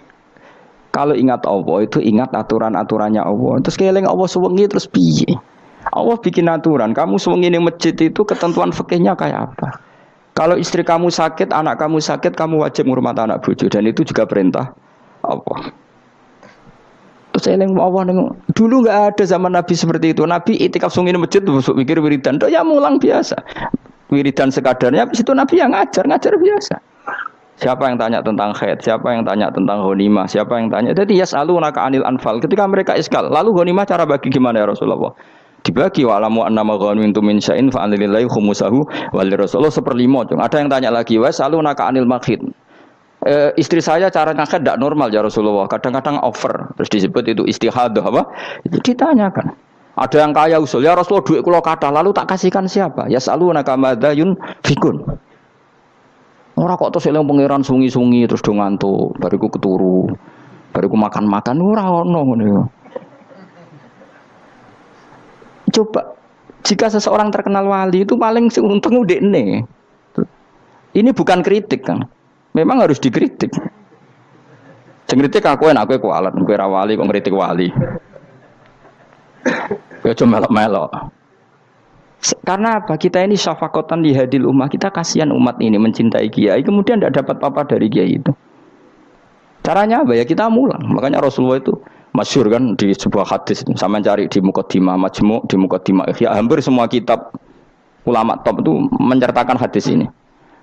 Kalau ingat Allah itu ingat aturan-aturannya Allah. Terus keling Allah suwengi terus piye? Allah bikin aturan, kamu suwengi ning masjid itu ketentuan fikihnya kayak apa? Kalau istri kamu sakit, anak kamu sakit, kamu wajib ngurmat anak bojo dan itu juga perintah Allah. Terus eling Allah dulu enggak ada zaman Nabi seperti itu. Nabi itikaf suwengi ning masjid terus mikir wiridan, ya mulang biasa. Wiridan sekadarnya habis itu Nabi yang ngajar biasa. Siapa yang tanya tentang haid? Siapa yang tanya tentang ghanimah? Siapa yang tanya? Jadi yas'alunaka 'anil anfal. Ketika mereka iskal, lalu ghanimah cara bagi gimana ya Rasulullah? Dibagi wa'lamu annama ghanimtum min syai'in fa anlillahi khumusahu wal Rasulullah seperlima. Ada yang tanya lagi, wa yas'alunaka 'anil makhid. Istri saya cara haid tidak normal ya Rasulullah. Kadang-kadang over. Terus disebut itu istihadah apa? Itu ditanyakan. Ada yang kaya usul, ya Rasulullah duit kula kathah lalu tak kasihkan siapa? Yas'alunaka madza yunfikun. Ora kok terus eling pangeran sungi-sungi terus do ngantuk, bariku keturu. Bariku makan-makan ora ono ngono. Coba jika seseorang terkenal wali itu paling untung udekne. Ini bukan kritik kan. Memang harus dikritik. Sing kritik aku enak kowe kualat, kowe ra wali kok ngritik wali. Ya cuma melok-melok. Karena apa? Kita ini syafakotan di hadil ummah. Kita kasihan umat ini mencintai kiai. Kemudian tidak dapat apa-apa dari kiai itu. Caranya apa ya? Kita mulang. Makanya Rasulullah itu masyhur kan di sebuah hadis. Sama cari di Muqaddimah Majmu', di Muqaddimah Ihya. Hampir semua kitab ulama top itu menceritakan hadis ini.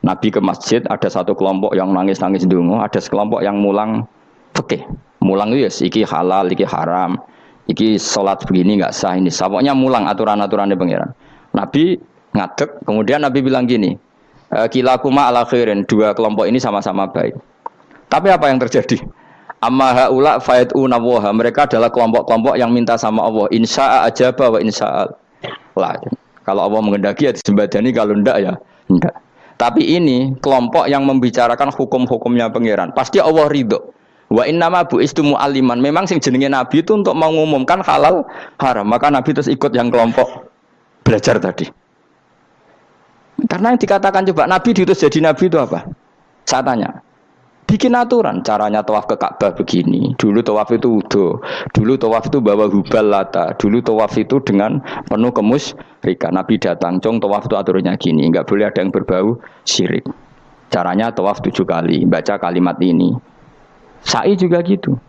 Nabi ke masjid, ada satu kelompok yang nangis-nangis ndonga, ada sekelompok yang mulang fikih. Mulang itu ya, iki halal, iki haram. Iki sholat begini nggak sah, ini sah. Pokoknya mulang aturan-aturannya pangeran. Nabi ngadeg, kemudian Nabi bilang gini, kilakuma ala khairin, dua kelompok ini sama-sama baik. Tapi apa yang terjadi? Amma haula fayatuna waha, mereka adalah kelompok-kelompok yang minta sama Allah, insya'a ajaba wa insya'al. Lah, kalau Allah menghendaki ya disembadani, kalau ndak ya ndak. Tapi ini kelompok yang membicarakan hukum-hukumnya pangeran, pasti Allah ridho. Wa innama bu'istu mu'alliman, memang sing jenenge Nabi itu untuk mengumumkan halal haram, maka Nabi terus ikut yang kelompok belajar tadi. Karena yang dikatakan coba Nabi diutus jadi Nabi itu apa? Saya tanya. Bikin aturan, caranya tawaf ke Ka'bah begini. Dulu tawaf itu wudu. Dulu tawaf itu bawa hubal lata. Dulu tawaf itu dengan penuh kemusyrikan. Nabi datang, cong tawaf itu aturannya gini. Enggak boleh ada yang berbau syirik. Caranya tawaf 7 kali. Baca kalimat ini. Sa'i juga gitu.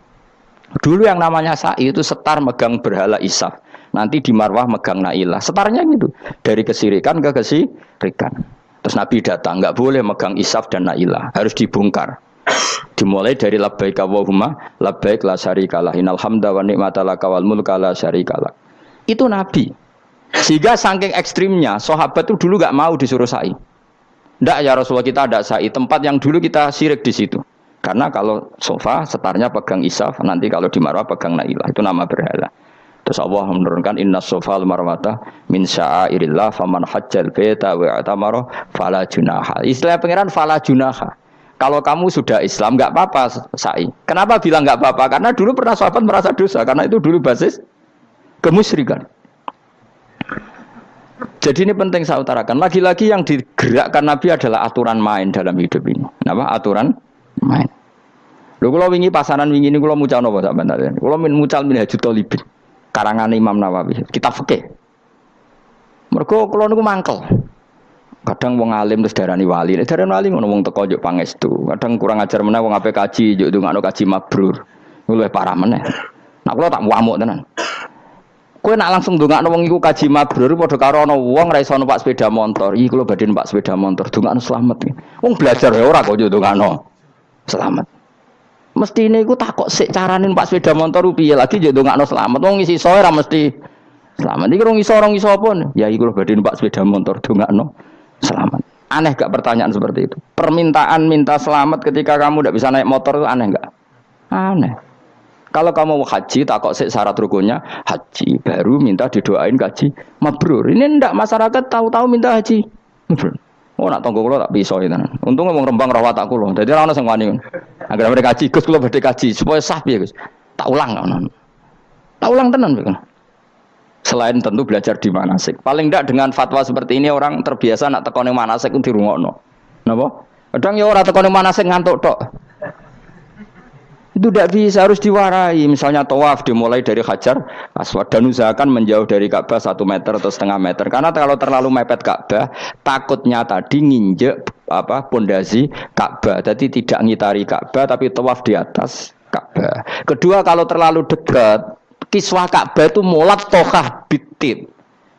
Dulu yang namanya sa'i itu setar megang berhala Isaf. Nanti di Marwah megang Nailah. Setarnya gitu. Dari kesirikan ke kesirikan. Terus Nabi datang. Enggak boleh megang Isaf dan Nailah. Harus dibongkar. Dimulai dari labbaik Allahumma labbaik la syarikalah innal hamda wa ni'mata laka wal mulka la syarikalah. Itu Nabi. Sehingga saking ekstrimnya sahabat itu dulu enggak mau disuruh sa'i. Enggak ya Rasulullah, kita ada sa'i. Tempat yang dulu kita syirik di situ. Karena kalau sofa setarnya pegang Isaf, nanti kalau di Marwah pegang Nailah. Itu nama berhala. Terus Allah menurunkan inna sofal marwata min sya'airillah faman hajjal baita wa atamara fala junaha. Istilah pangeran fala junaha. Kalau kamu sudah Islam enggak apa-apa sa'i. Kenapa bilang enggak apa-apa? Karena dulu pernah sahabat merasa dosa, karena itu dulu basis kemusyrikan. Jadi ini penting saya utarakan. Lagi-lagi yang digerakkan Nabi adalah aturan main dalam hidup ini. Kenapa? Aturan main. Lho kula wingi pasaran wingi ini kula mucal napa sampean tadi? Kula mucal Minhajut Thalibin. Karangan Imam Nawawi, kitab fikih. Mergo kula niku mangkel. Kadang wong alim terus darani wali, nek darani wali ngono wong teko njuk pangestu. Kadang kurang ajar meneh wong ape kaji njuk ndongakno kaji mabrur. Iku luwih parah meneh. Nek kula tak ngamuk tenan. Kowe nak langsung ndongakno wong iku kaji mabrur padha karo ana wong ra iso numpak sepeda motor. Iki kula badhe numpak sepeda motor, ndongakno slamet. Wong belajar ya ora kok njuk ndongakno selamat. Mesti ini aku takut sik carane numpak sepeda motor piye lagi njuk ndongakno selamat. Wong isi iso ora mesti selamat. Iki rong iso apa? Ya iku lho badhe numpak sepeda motor ndongakno selamat. Aneh gak pertanyaan seperti itu? Permintaan minta selamat ketika kamu tidak bisa naik motor itu aneh gak? Aneh. Kalau kamu mau haji takut sik syarat rukunnya haji baru minta didoain haji mabrur. Ini ndak masyarakat tahu-tahu minta haji mabrur. Oh nak tonggo kula tak piso itu. Untung ngomong Rembang rawat tak kula. Dadi ora ono sing wani. Agar mereka kaji Gus kula badhe kaji supaya sah piye Gus. Tak ulang ngono. Tak ulang tenan Gus. Selain tentu belajar di manasik. Paling ndak dengan fatwa seperti ini orang terbiasa nak tekone manasik ku dirungokno. Napa? Kadang ya ora tekone manasik ngantuk tok. Itu tidak bisa, harus diwarai. Misalnya tawaf dimulai dari Hajar Aswad dan usahakan menjauh dari Ka'bah 1 meter atau setengah meter. Karena kalau terlalu mepet Ka'bah, takutnya tadi nginjek pondasi Ka'bah. Jadi tidak ngitari Ka'bah tapi tawaf di atas Ka'bah. Kedua, kalau terlalu dekat, kiswah Ka'bah itu mulat tohah bitit.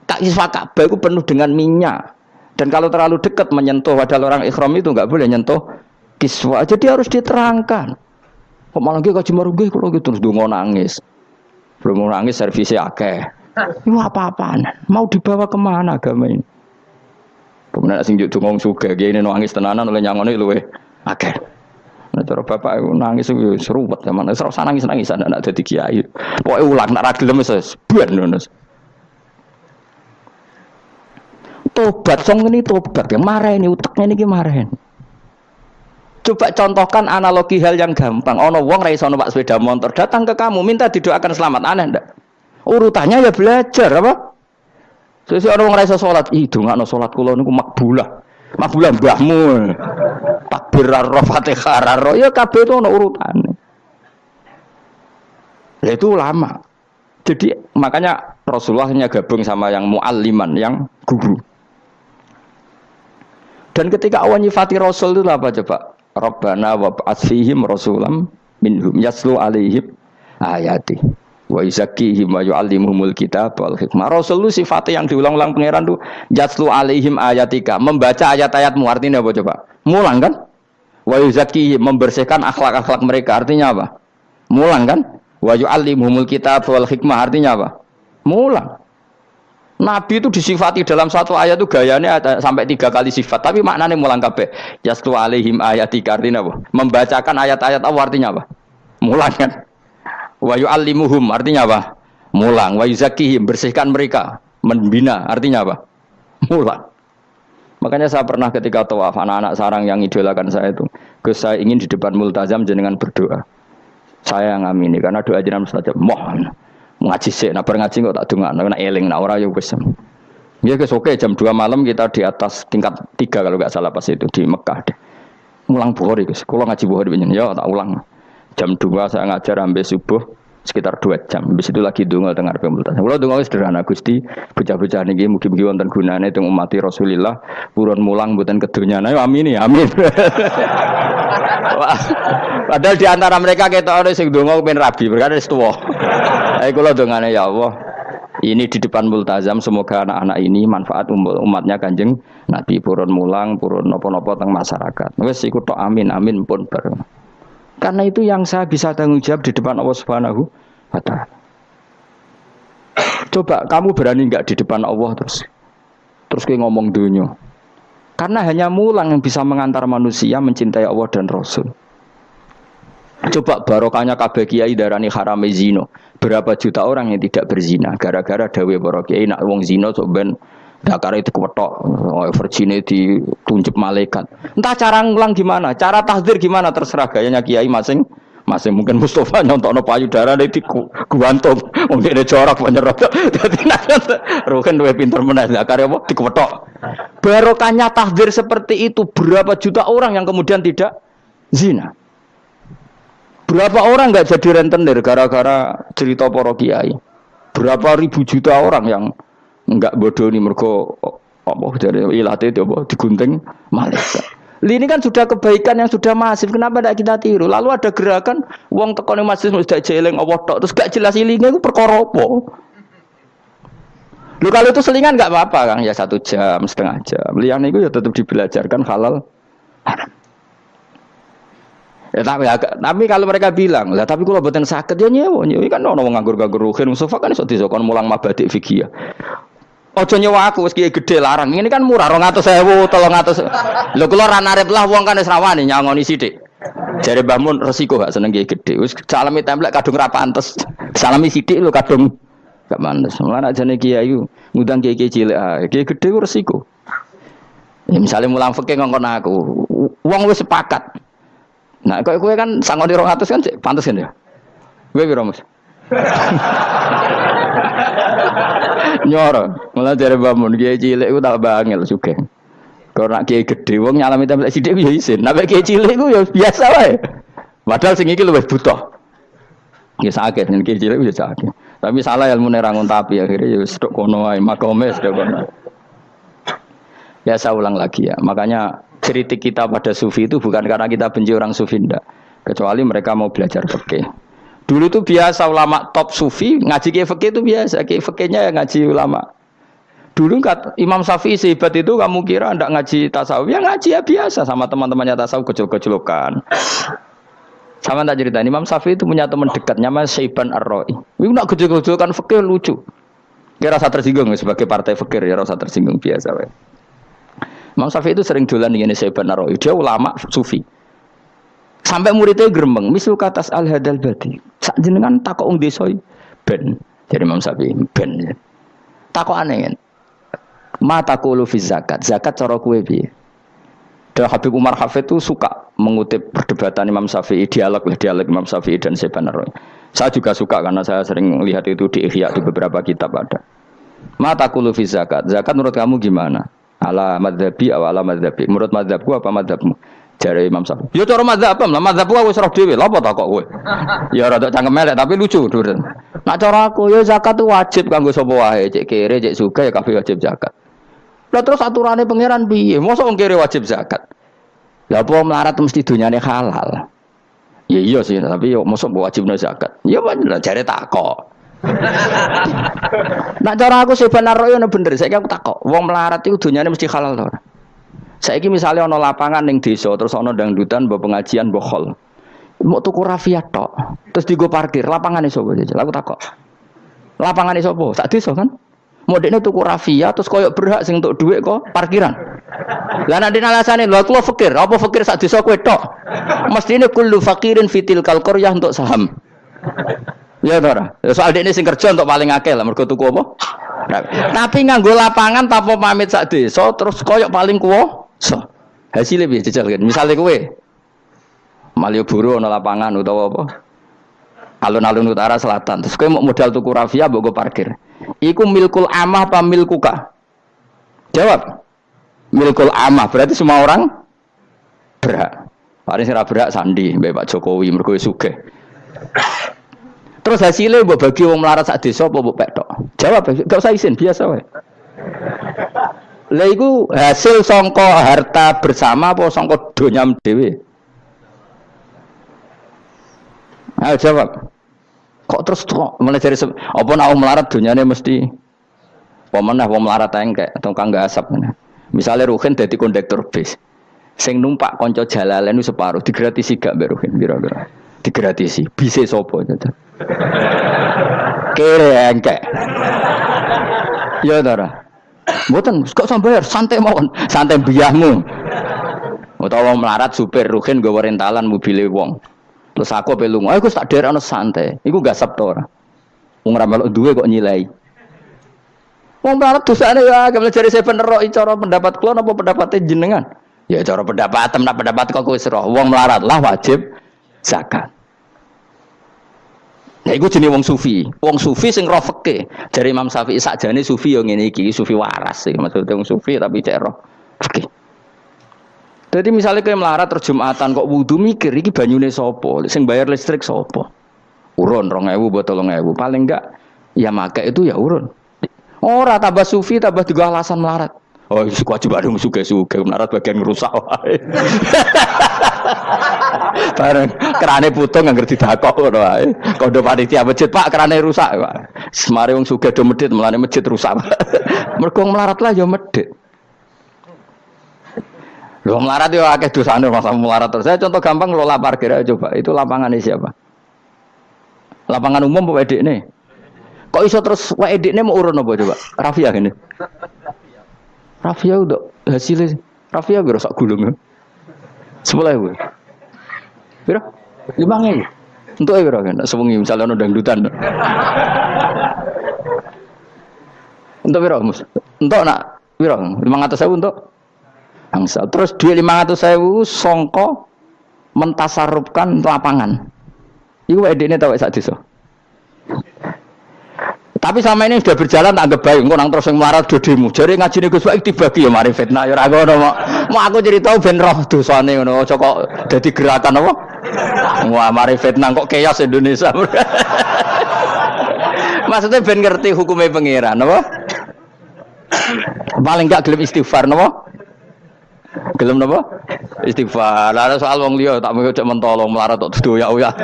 Kiswah Ka'bah itu penuh dengan minyak. Dan kalau terlalu dekat menyentuh, padahal orang ikhram itu enggak boleh nyentuh kiswa. Jadi harus diterangkan. Kok malah nggih Kaji Maruf nggih kula terus ndonga nangis. Belum nangis servisnya akeh. Itu apa-apaan? Mau dibawa kemana agama ini? Kemudian sing juk dongong sugih ngene nangis tenanan oleh nyangone luwe akeh. Nah cara bapak nangis yo seruwet zaman ora usah nangis-nangis anak dadi kiai. Pokoke ulang nek ra gelem wis ben ngono. Tobat song ini tobat ya mareni uteknya niki mareni. Coba contohkan analogi hal yang gampang. Ono wong ra iso numpak sepeda motor datang ke kamu minta didoakan selamat, aneh ndak? Urutannya ya belajar apa? Sesuk ana wong ra iso salat, ih dongakno salat kula niku makbulah. Makbulah mbahmu. Takbir ra Fatihah ra ya kabeh itu ono urutane. Lah itu ulama. Jadi makanya Rasulullahnya gabung sama yang mualliman, yang guru. Dan ketika awan nyifati Rasul itu apa coba? Rabbana wab'ats fihim rasulam minhum yaslu alaihim ayati wa yuzakkihim wa yu'allimuhumul kitab wal hikmah. Rasul itu sifatnya yang diulang-ulang pangeran tuh yaslu alaihim ayatika, membaca ayat-ayatmu, artinya apa coba? Mulang kan? Wa yuzakkihim, membersihkan akhlak-akhlak mereka, artinya apa? Mulang kan? Wa yu'allimuhumul kitab wal hikmah, artinya apa? Mulang. Nabi itu disifati dalam satu ayat itu gayanya ada sampai 3 kali sifat, tapi maknanya mulang kabeh. Yaslu alaihim ayatika, artinya apa? Membacakan ayat-ayat Allah, artinya apa? Mulang kan? Wa yu'allimuhum, artinya apa? Mulang. Wa yuzakkihim, bersihkan mereka, membina, artinya apa? Mulang. Makanya saya pernah ketika tawaf, anak-anak sarang yang idolakan saya itu, saya ingin di depan multazam jenengan berdoa. Saya yang ngamini karena doa jenengan mustajab. Mohon ngaji sik, nak ngaji kok tak dongakno, nak eling, nak ora ya wis. Ya guys, oke jam 2 malam kita di atas tingkat 3 kalau enggak salah pas itu di Mekah deh. Mulang Bukhari guys. Kalau ngaji Bukhari penyen ya tak ulang. Jam 2 saya ngajar sampai subuh sekitar 2 jam. Habis itu lagi donga teng arep multas. Kula donga wis sederhana Gusti, bocah-bocah niki mugi-mugi wonten gunane teng umat Rasulillah, purun mulang mboten kedonyan. Ayo amin ya, amin. Padahal di antara mereka ketok ana sing donga kepen rabi, berkane wis tuwa. Ayo kula dongane ya Allah. Ini di depan multazam semoga anak-anak ini manfaat umatnya Kanjeng Nabi, purun mulang, purun napa-napa teng masyarakat. Wis iku tok amin amin pun bareng. Karena itu yang saya bisa tanggung jawab di depan Allah Subhanahu wa Ta'ala. Coba kamu berani enggak di depan Allah terus kayak ngomong dunia. Karena hanya mulang yang bisa mengantar manusia mencintai Allah dan Rasul. Coba barokahnya kabeh kiai darani harame zina. Berapa juta orang yang tidak berzina gara-gara dawe para kiai nak wong zina sok ben dakare dikwetok, virgine ditunjuk malaikat. Entah cara ngulang gimana, cara tahdzir gimana terserah gayanya kiai masing. Mungkin Mustafa nyontokno payudara di guantung, wong dene jorok nyerot. Dadi nek roken duwe pinter meneh dakare apa dikwetok. Barokahnya tahdzir seperti itu berapa juta orang yang kemudian tidak zina. Berapa orang enggak jadi rentenir gara-gara cerita para kiai. Berapa ribu juta orang yang enggak bodoh nih mergo apa dari ilate itu apa digunting malaikat. Ini kan sudah kebaikan yang sudah masif, kenapa tidak kita tiru? Lalu ada gerakan wong tekone masjid sudah jeleng Allah tok terus gak jelas ilinge iku perkara apa? Lu kalau itu selingan enggak apa-apa Kang, ya 1 jam, setengah jam. Liyane iku ya tetap dibelajarkan halal haram. Ya, tapi kalau mereka bilang, lah tapi kalau mboten saged ya nyewa kan ono wong nganggur-nganggur ruhin Mustafa kan iso disokon mulang mabadik fikih. Ojo nyewa aku wis kiye gedhe larang. Ini kan murah 200.000, 300. Lho kula ra narep lah wong kan wis rawani nyangoni sithik. Jare Mbah Mun resiko gak seneng kiye gedhe. Wis salami templek kadung ra pantes. Salami sithik lho kadung gak pantes. Mulane ajane kiai ngundang kiai cilik ae. Kiai gedhe ku resiko. Ya misale mulang fikih ngongkon aku. Wong wis sepakat. Nah, kowe kan sangoni 200 kan pantes kan ya. Kowe piro Mas? Nyoro, malah jare bangun kiai cilik iku tak bangel sugih. Kok nak kiai gedhe wong nyalami templek sithik ya isin. Nek kiai cilik iku ya biasa wae. Padahal sing iki luwih butuh. Ya sakit yen kiai cilik ya sakit. Tapi salah ilmune ra ngontapi akhirnya ya wis tok kono wae makome wis tok kono. Ya saya ulang lagi ya. Makanya kritik kita pada sufi itu bukan karena kita benci orang sufi ndak. Kecuali mereka mau belajar fikih. Dulu tuh biasa ulama top sufi ngaji kiai fikih itu biasa, kiai fikihnya yang ngaji ulama. Dulu Imam Syafi'i sehebat itu kamu kira ndak ngaji tasawuf? Ya ngaji ya biasa sama teman-temannya tasawuf kecil-kecilokan. Sama tak cerita, Imam Syafi'i itu punya teman dekat namanya Syaiban Ar-Ra'i. Itu nak kecil-kecilokan fikih lucu. Ya rasa tersinggung sebagai partai fikih ya rasa tersinggung biasa. We. Imam Syafi'i itu sering dolan dengan Syaiban Ar-Ra'i. Dia ulama sufi. Sampai muridnya gremeng, misal katas al-hadal badi. Sak jenengan takok wong desa ben. Jadi Imam Syafi'i ben. Takok aneh kan. Mata kulu fi zakat. Zakat cara kowe piye? Dan Habib Umar Hafid itu suka mengutip perdebatan Imam Syafi'i, dialog Imam Syafi'i dan Syaiban Ar-Ra'i. Saya juga suka karena saya sering lihat itu di Ihya di beberapa kitab ada. Mata kulu fi zakat. Zakat menurut kamu gimana? Ala madzhabi atau ala madzhabi? Menurut madzhabku apa madzhabmu? Jare Imam Syafi'i. Ya cara madzhab apa? Madzhabku wis roh dhewe. Lha apa tak kok kowe? Ya rada cangkem elek tapi lucu, Dur. Nak cara aku ya zakat itu wajib kanggo sapa wae, cek kere, cek sugih ya kabeh wajib zakat. Lah terus aturane pangeran piye? Mosok wong kere wajib zakat. Lah apa melarat mesti dunyane halal. Ya iya sih, tapi yo mosok wajibna zakat. Ya pancen jare takok. Nak cara aku sebenarnya ono bener, saiki aku takok. Wong melarat iku dunyane mesti halal to ora? Saiki misalnya ono lapangan ning desa terus ono dangdutan mbok pengajian mbok khol. Mau tuku rafia tok. Terus digo parkir, lapangane sapa jajal? Aku takok. Lapangane sapa? Sak desa kan? Modekne tuku rafia terus koyok berhak sing entuk dhuwit kok parkiran. Lah nek alasane lho aku fakir, apa fakir sak desa kowe tok? Mestine kullu fakirin fitil qaryah untuk saham. Ya ora. Soal dekne sing kerja untuk paling akeh lah mergo tuku apa? Tapi nganggo lapangan tanpa pamit sak desa terus koyok paling kuwasa. Hasilnya piye jajal kan? Misale kowe Malioboro ana lapangan utawa apa? Alun-alun utara selatan. Terus kowe mau modal tuku rafia mbok go parkir. Iku milkul amah apa milkuka? Jawab. Milkul amah berarti semua orang berhak. Paling sing ora berhak sandi mbek Pak Jokowi mergo sugih. Terus hasilnya mbok bagi wong melarat sak desa apa mbok pek tok? Jawab, gak usah isin, biasa wae. Lah iku hasil sangka harta bersama apa sangka donyam dhewe? Ayo jawab. Kok terus kok mulai dari apa nak wong melarat dunyane mesti pemenah wong melarat engkek tukang gasap. Misalnya Ruhin dadi kondektur bis. Sing numpak kanca jalalen separuh digratisi gak mbek Ruhin pira-pira. Digratisi. Bise sapa jajal? Kere engkek. Ya ora. Mboten kok sambayar santai mawon, santai biyahmu. Utawa melarat supir Ruhin nggawa rentalan mobile wong. Terus aku ape lunga, aku tak derekno santai. Iku gasap to ora. Wong ra melok duwe kok nyilai. Wong melarat dosane ya, kemene jare Seven Rock cara pendapat kula napa pendapate jenengan? Ya cara pendapat temen pendapat kok wis roh. Wong melarat lah wajib zakat. Nah iku jenenge wong sufi. Wong sufi sing roh fikih. Jare Imam Syafi'i sakjane sufi yo ngene iki, sufi waras iki. Maksudnya wong sufi tapi cek roh fikih. Jadi misalnya kayak melarat terus Jumatan kok wudu mikir iki banyune sapa? Sing bayar listrik sapa? Urun 2.000 botol 3.000. Paling enggak ya make itu ya urun. Ora tambah sufi tambah juga alasan melarat. Oh wajib adung suge-suge melarat bagian ngerusak wae. Bareng kerane putung anggar didakok ngono wae. Kondo panitia masjid Pak kerane rusak Pak. Semare wong sugih do medhit melane masjid rusak. Mergo melarat lah ya medhit. Lho melarat yo akeh dosane masa melarat terus. Saya contoh gampang ngelola parkir aja coba. Itu lapangannya siapa? Lapangan umum apa edekne? Kok iso terus wae edekne mau urun apa coba? Rafia ngene. Rafia udah hasilnya. Rafia gue rusak gulung. 10.000. Pira? 5.000. Untuk pira kan? Sewengi misalnya ono dangdutan. Untuk pira, Mus? Untuk nak pira? 500.000 untuk bangsa. Terus duit 500.000 songko mentasarrufkan lapangan. Iku edene tau sak desa. Tapi sama ini sudah berjalan tak anggap baik. Engko nang terus sing melarat dodemu. Jare ngajine Gus Baik dibagi ya mari fitnah ya ora ngono mau aku cerita ben roh dosane ngono. Aja kok dadi gerakan apa? Wah mari fitnah kok keos Indonesia. Maksudnya ben ngerti hukumnya pangeran apa? Paling enggak gelem istighfar napa? Gelem napa? Istighfar. Lah soal wong liya tak mau cek mentolong melarat tok doyak-oyak.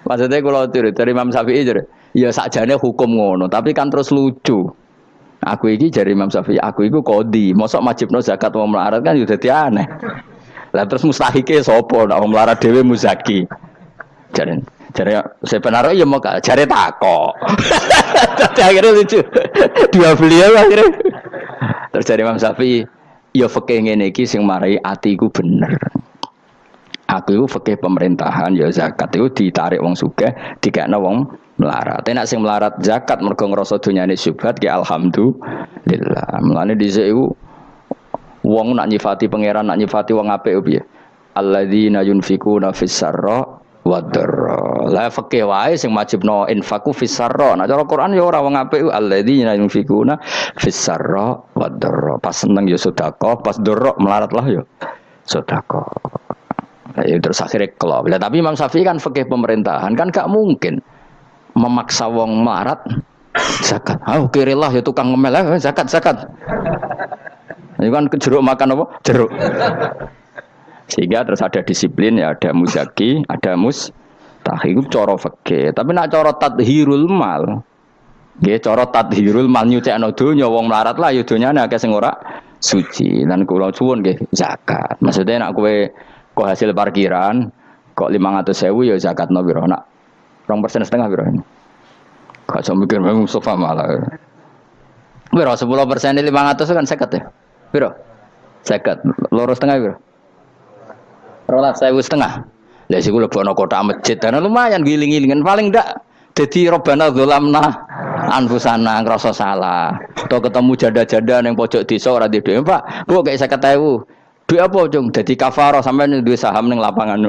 Maksudnya kalau dari Imam Syafi'i jadi Ya sakjane hukum ngono, tapi kan terus lucu. Aku iki jari Imam Syafi'i, aku iku qadhi. Mosok majibno zakat wong melarat kan yo dadi aneh. Lah terus mustahike sapa nek wong melarat dhewe muzaki. Jare sebenarnya ya mau jare takok. Tapi akhirnya lucu. Dua beliau akhirnya. Terus jare Imam Syafi'i, ya fikih ngene iki sing marai atiku bener. Aku iku fikih pemerintahan ya zakat iku ditarik wong sugih, dikekno wong melarat. Nek sing melarat zakat mergo ngrasa dunyane syubhat ki alhamdulillah. Mulane dhisik iku wong nak nyifati pangeran, nak nyifati wong apik piye? Alladzina yunfikuna fis sarra wadharra. La fikih wae sing wajibno infaku fis sarra. Nah cara Quran ya ora wong apik alladzina yunfikuna fis sarra wadharra. Pas seneng ya sedekah, pas dorok melarat lah ya sedekah. Ya terus akhirnya kelop. Tapi Imam Syafi'i kan fikih pemerintahan kan gak mungkin memaksa wong melarat zakat. Kirilah ya tukang ngemel zakat. Ini kan jeruk makan apa? Jeruk. Sehingga terus ada disiplin ya, ada muzaki, ada mustahil cara fikih. Tapi nak cara tadhirul mal. Nggih cara tadhirul mal nyucikno donya wong melarat lah ya donyane akeh sing ora suci. Lan kula suwun nggih zakat. Maksudnya nak kowe kok hasil parkiran kok 500.000 ya zakatno piro? Nak 2,5% piro ini? Gak usah mikir Mustafa malah. Piro 10% 500 kan 50 ya? Piro? 50. 2,5 piro? 2,500. Lah sik kula bono kotak masjid dan lumayan giling-gilingan paling ndak dadi robana dzalamna anfusana ngrasa salah. Atau ketemu janda-janda ning pojok desa ora ndek dhuwit, Pak. Bu kayak 50.000. Duit apa, Cung? Dadi kafarah sampean duwe saham ning lapangan.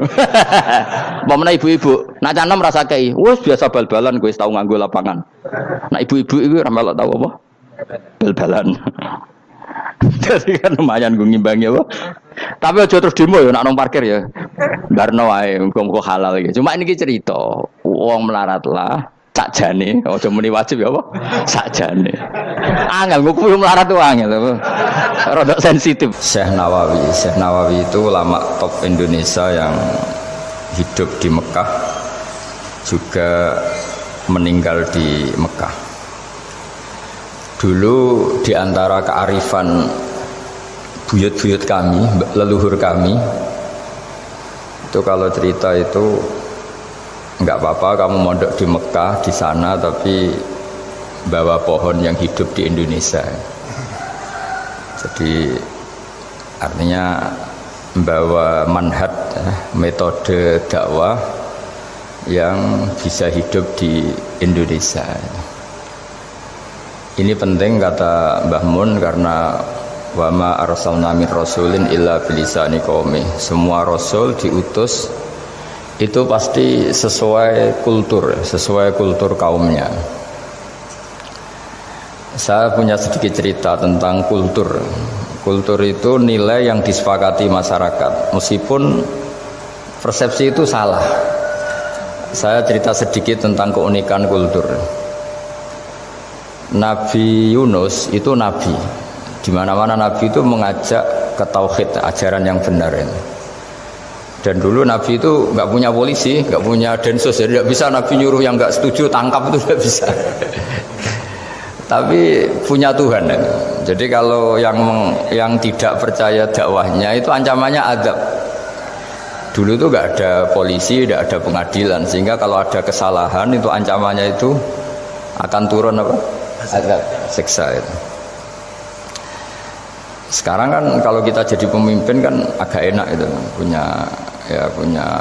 Pamane ibu-ibu, nak canom rasa kei. Wes biasa bal-balan kowe wis tau nganggo lapangan. Nak ibu-ibu iku ora melok tau apa? Bal-balan. Jadi kan lumayan gue ngimbangi apa. Tapi aja terus demo ya nak nang parkir ya. Barno wae muga-muga halal iki. Cuma ini cerita, wong melarat lah sakjane, aja muni wajib ya apa? Sakjane. Angel ngku melarat tuh angel. Rodok sensitif. Syekh Nawawi itu ulama top Indonesia yang hidup di Mekah juga meninggal di Mekah. Dulu di antara kearifan buyut-buyut kami, leluhur kami, itu kalau cerita itu enggak apa-apa kamu mondok di Mekah di sana tapi bawa pohon yang hidup di Indonesia. Jadi artinya membawa manhaj metode dakwah yang bisa hidup di Indonesia. Ini penting kata Mbah Mun karena wa ma arsalna min rasulin illa bilisani qaumi. Semua rasul diutus itu pasti sesuai kultur kaumnya. Saya punya sedikit cerita tentang kultur. Kultur itu nilai yang disepakati masyarakat, meskipun persepsi itu salah. Saya cerita sedikit tentang keunikan kultur. Nabi Yunus itu nabi. Di mana-mana nabi itu mengajak ke tauhid, ajaran yang benar ini. Dan dulu nabi itu nggak punya polisi, nggak punya densus, jadi nggak bisa nabi nyuruh yang nggak setuju tangkap, itu nggak bisa. Tapi punya Tuhan. Ya. Jadi kalau yang tidak percaya dakwahnya itu ancamannya azab. Dulu itu nggak ada polisi, nggak ada pengadilan, sehingga kalau ada kesalahan itu ancamannya itu akan turun apa? Azab, siksa itu. Sekarang kan kalau kita jadi pemimpin kan agak enak itu, punya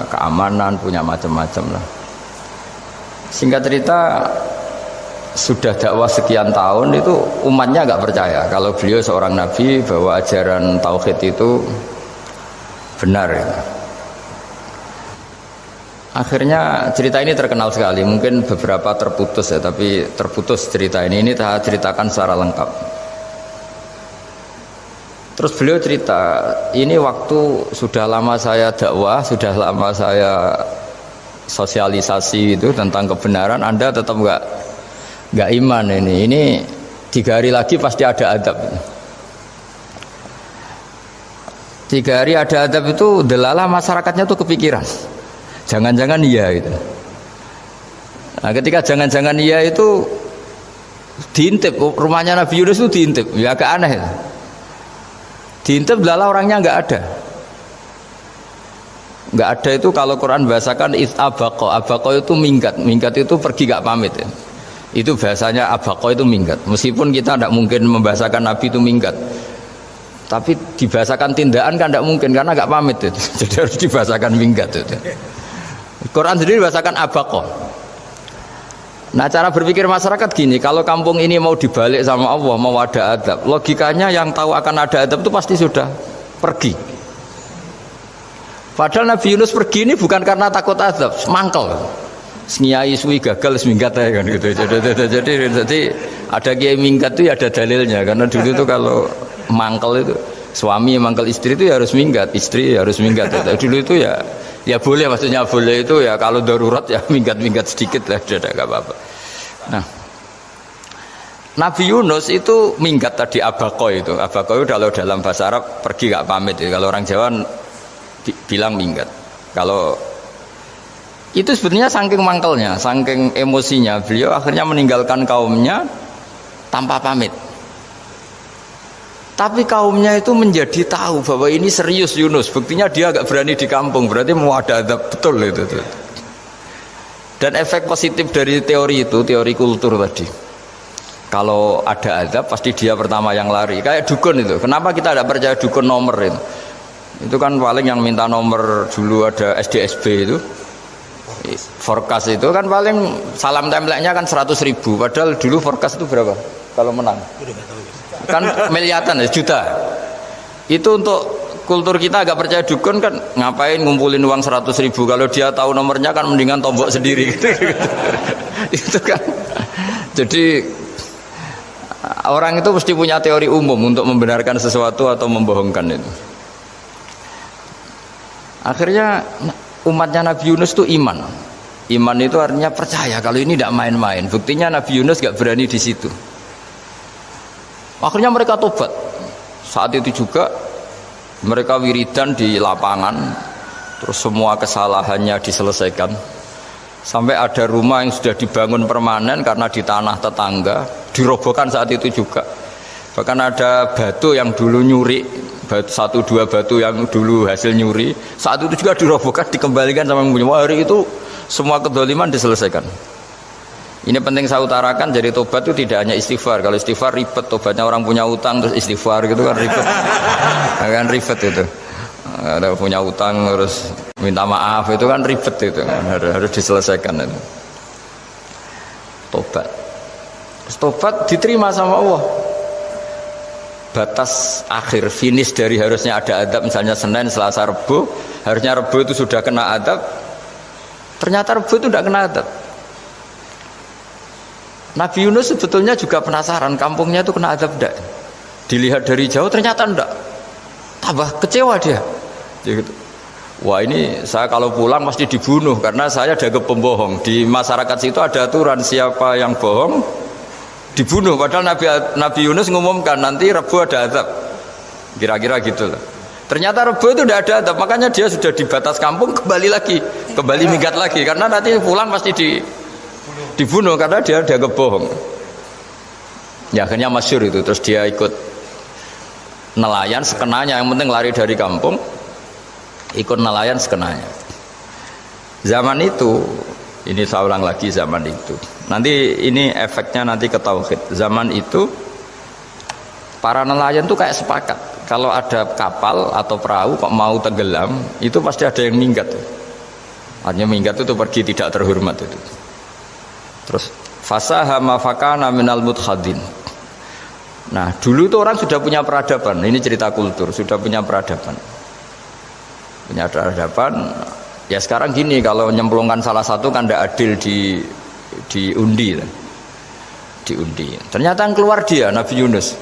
keamanan, punya macam-macam lah. Singkat cerita, sudah dakwah sekian tahun itu umatnya nggak percaya kalau beliau seorang nabi bahwa ajaran tauhid itu benar. Ya. Akhirnya cerita ini terkenal sekali, mungkin beberapa terputus ya, tapi terputus cerita ini saya ceritakan secara lengkap. Terus beliau cerita, ini waktu sudah lama saya dakwah, sudah lama saya sosialisasi itu tentang kebenaran, Anda tetap nggak iman ini 3 hari lagi pasti ada adab. 3 hari ada adab itu delalah masyarakatnya tuh kepikiran. Jangan-jangan iya gitu. Nah, ketika jangan-jangan iya itu diintip, rumahnya Nabi Yunus itu diintip, ya agak aneh. Diintip lala orangnya nggak ada. Nggak ada itu kalau Quran bahasakan abaqo. Abaqo itu minggat. Minggat itu pergi nggak pamit ya. Itu bahasanya abaqo itu minggat. Meskipun kita tidak mungkin membahasakan Nabi itu minggat. Tapi dibahasakan tindakan kan tidak mungkin karena nggak pamit itu. Jadi harus dibahasakan minggat itu. Quran sendiri bahasakan abaqo. Nah, cara berpikir masyarakat gini, kalau kampung ini mau dibalik sama Allah, mau ada adab, logikanya yang tahu akan ada adab itu pasti sudah pergi. Padahal Nabi Yunus pergi ini bukan karena takut azab, mangkel. Nyai suwi gagal seminggat ya kan gitu. Jadi ada kiai minggat itu ya ada dalilnya karena dulu itu kalau mangkel itu suami mangkel istri itu ya harus minggat, istri ya harus minggat. Dulu itu ya boleh, maksudnya boleh itu ya kalau darurat ya minggat sedikit lah sudah enggak apa-apa. Nah, Nabi Yunus itu minggat tadi abaqo itu. Abaqo itu kalau dalam bahasa Arab pergi enggak pamit ya. Kalau orang Jawa bilang minggat. Kalau itu sebetulnya saking mangkelnya, saking emosinya, beliau akhirnya meninggalkan kaumnya tanpa pamit. Tapi kaumnya itu menjadi tahu bahwa ini serius Yunus. Buktinya dia agak berani di kampung, berarti mau ada adab betul itu. Dan efek positif dari teori itu, teori kultur tadi. Kalau ada adab pasti dia pertama yang lari. Kayak dukun itu. Kenapa kita tidak percaya dukun nomor itu? Itu kan paling yang minta nomor dulu ada SDSB itu forecast itu kan paling salam template-nya kan 100.000, padahal dulu forecast itu berapa kalau menang kan miliaran ya, juta. Itu untuk kultur kita agak percaya dukun kan ngapain ngumpulin uang 100.000, kalau dia tahu nomornya kan mendingan tombok sendiri gitu. Itu kan jadi orang itu mesti punya teori umum untuk membenarkan sesuatu atau membohongkan itu. Akhirnya umatnya Nabi Yunus itu iman. Iman itu artinya percaya kalau ini tidak main-main. Buktinya Nabi Yunus gak berani di situ. Akhirnya mereka tobat. Saat itu juga mereka wiridan di lapangan. Terus semua kesalahannya diselesaikan. Sampai ada rumah yang sudah dibangun permanen karena di tanah tetangga dirobohkan saat itu juga. Bahkan ada batu yang dulu nyuri, satu dua batu yang dulu hasil nyuri, saat itu juga dirobohkan, dikembalikan sama yang punya. Hari itu semua kedoliman diselesaikan. Ini penting saya utarakan, jadi tobat itu tidak hanya istighfar. Kalau istighfar ribet, tobatnya orang punya utang terus istighfar gitu kan ribet. Kan ribet itu. Ada punya utang terus minta maaf itu kan ribet itu kan, harus diselesaikan itu. Tobat. Tobat diterima sama Allah. Batas akhir finish dari harusnya ada adab misalnya Senin, Selasa, Rebu, harusnya Rebu itu sudah kena adab, ternyata Rebu itu tidak kena adab. Nabi Yunus sebetulnya juga penasaran kampungnya itu kena adab tidak, dilihat dari jauh ternyata tidak, tambah kecewa dia. Gitu. Wah ini saya kalau pulang pasti dibunuh karena saya dianggap pembohong. Di masyarakat situ ada aturan siapa yang bohong dibunuh, padahal Nabi Yunus ngumumkan nanti Rebu ada azab, kira-kira gitu loh. Ternyata Rebu itu tidak ada azab, makanya dia sudah di batas kampung kembali minggat lagi karena nanti pulang pasti dibunuh karena dia dianggap bohong. Ya akhirnya masyhur itu, terus dia ikut nelayan sekenanya, yang penting lari dari kampung, ikut nelayan sekenanya. Zaman itu, ini saya ulang lagi, zaman itu nanti ini efeknya nanti ke tauhid. Zaman itu para nelayan tuh kayak sepakat kalau ada kapal atau perahu kok mau tenggelam itu pasti ada yang minggat. Artinya minggat itu pergi tidak terhormat itu. Terus fasahama fakana minal mudkhadin. Nah dulu itu orang sudah punya peradaban. Ini cerita kultur, sudah punya peradaban. Ya sekarang gini, kalau nyemplungkan salah satu kan tidak adil diundi. Ternyata yang keluar dia Nabi Yunus.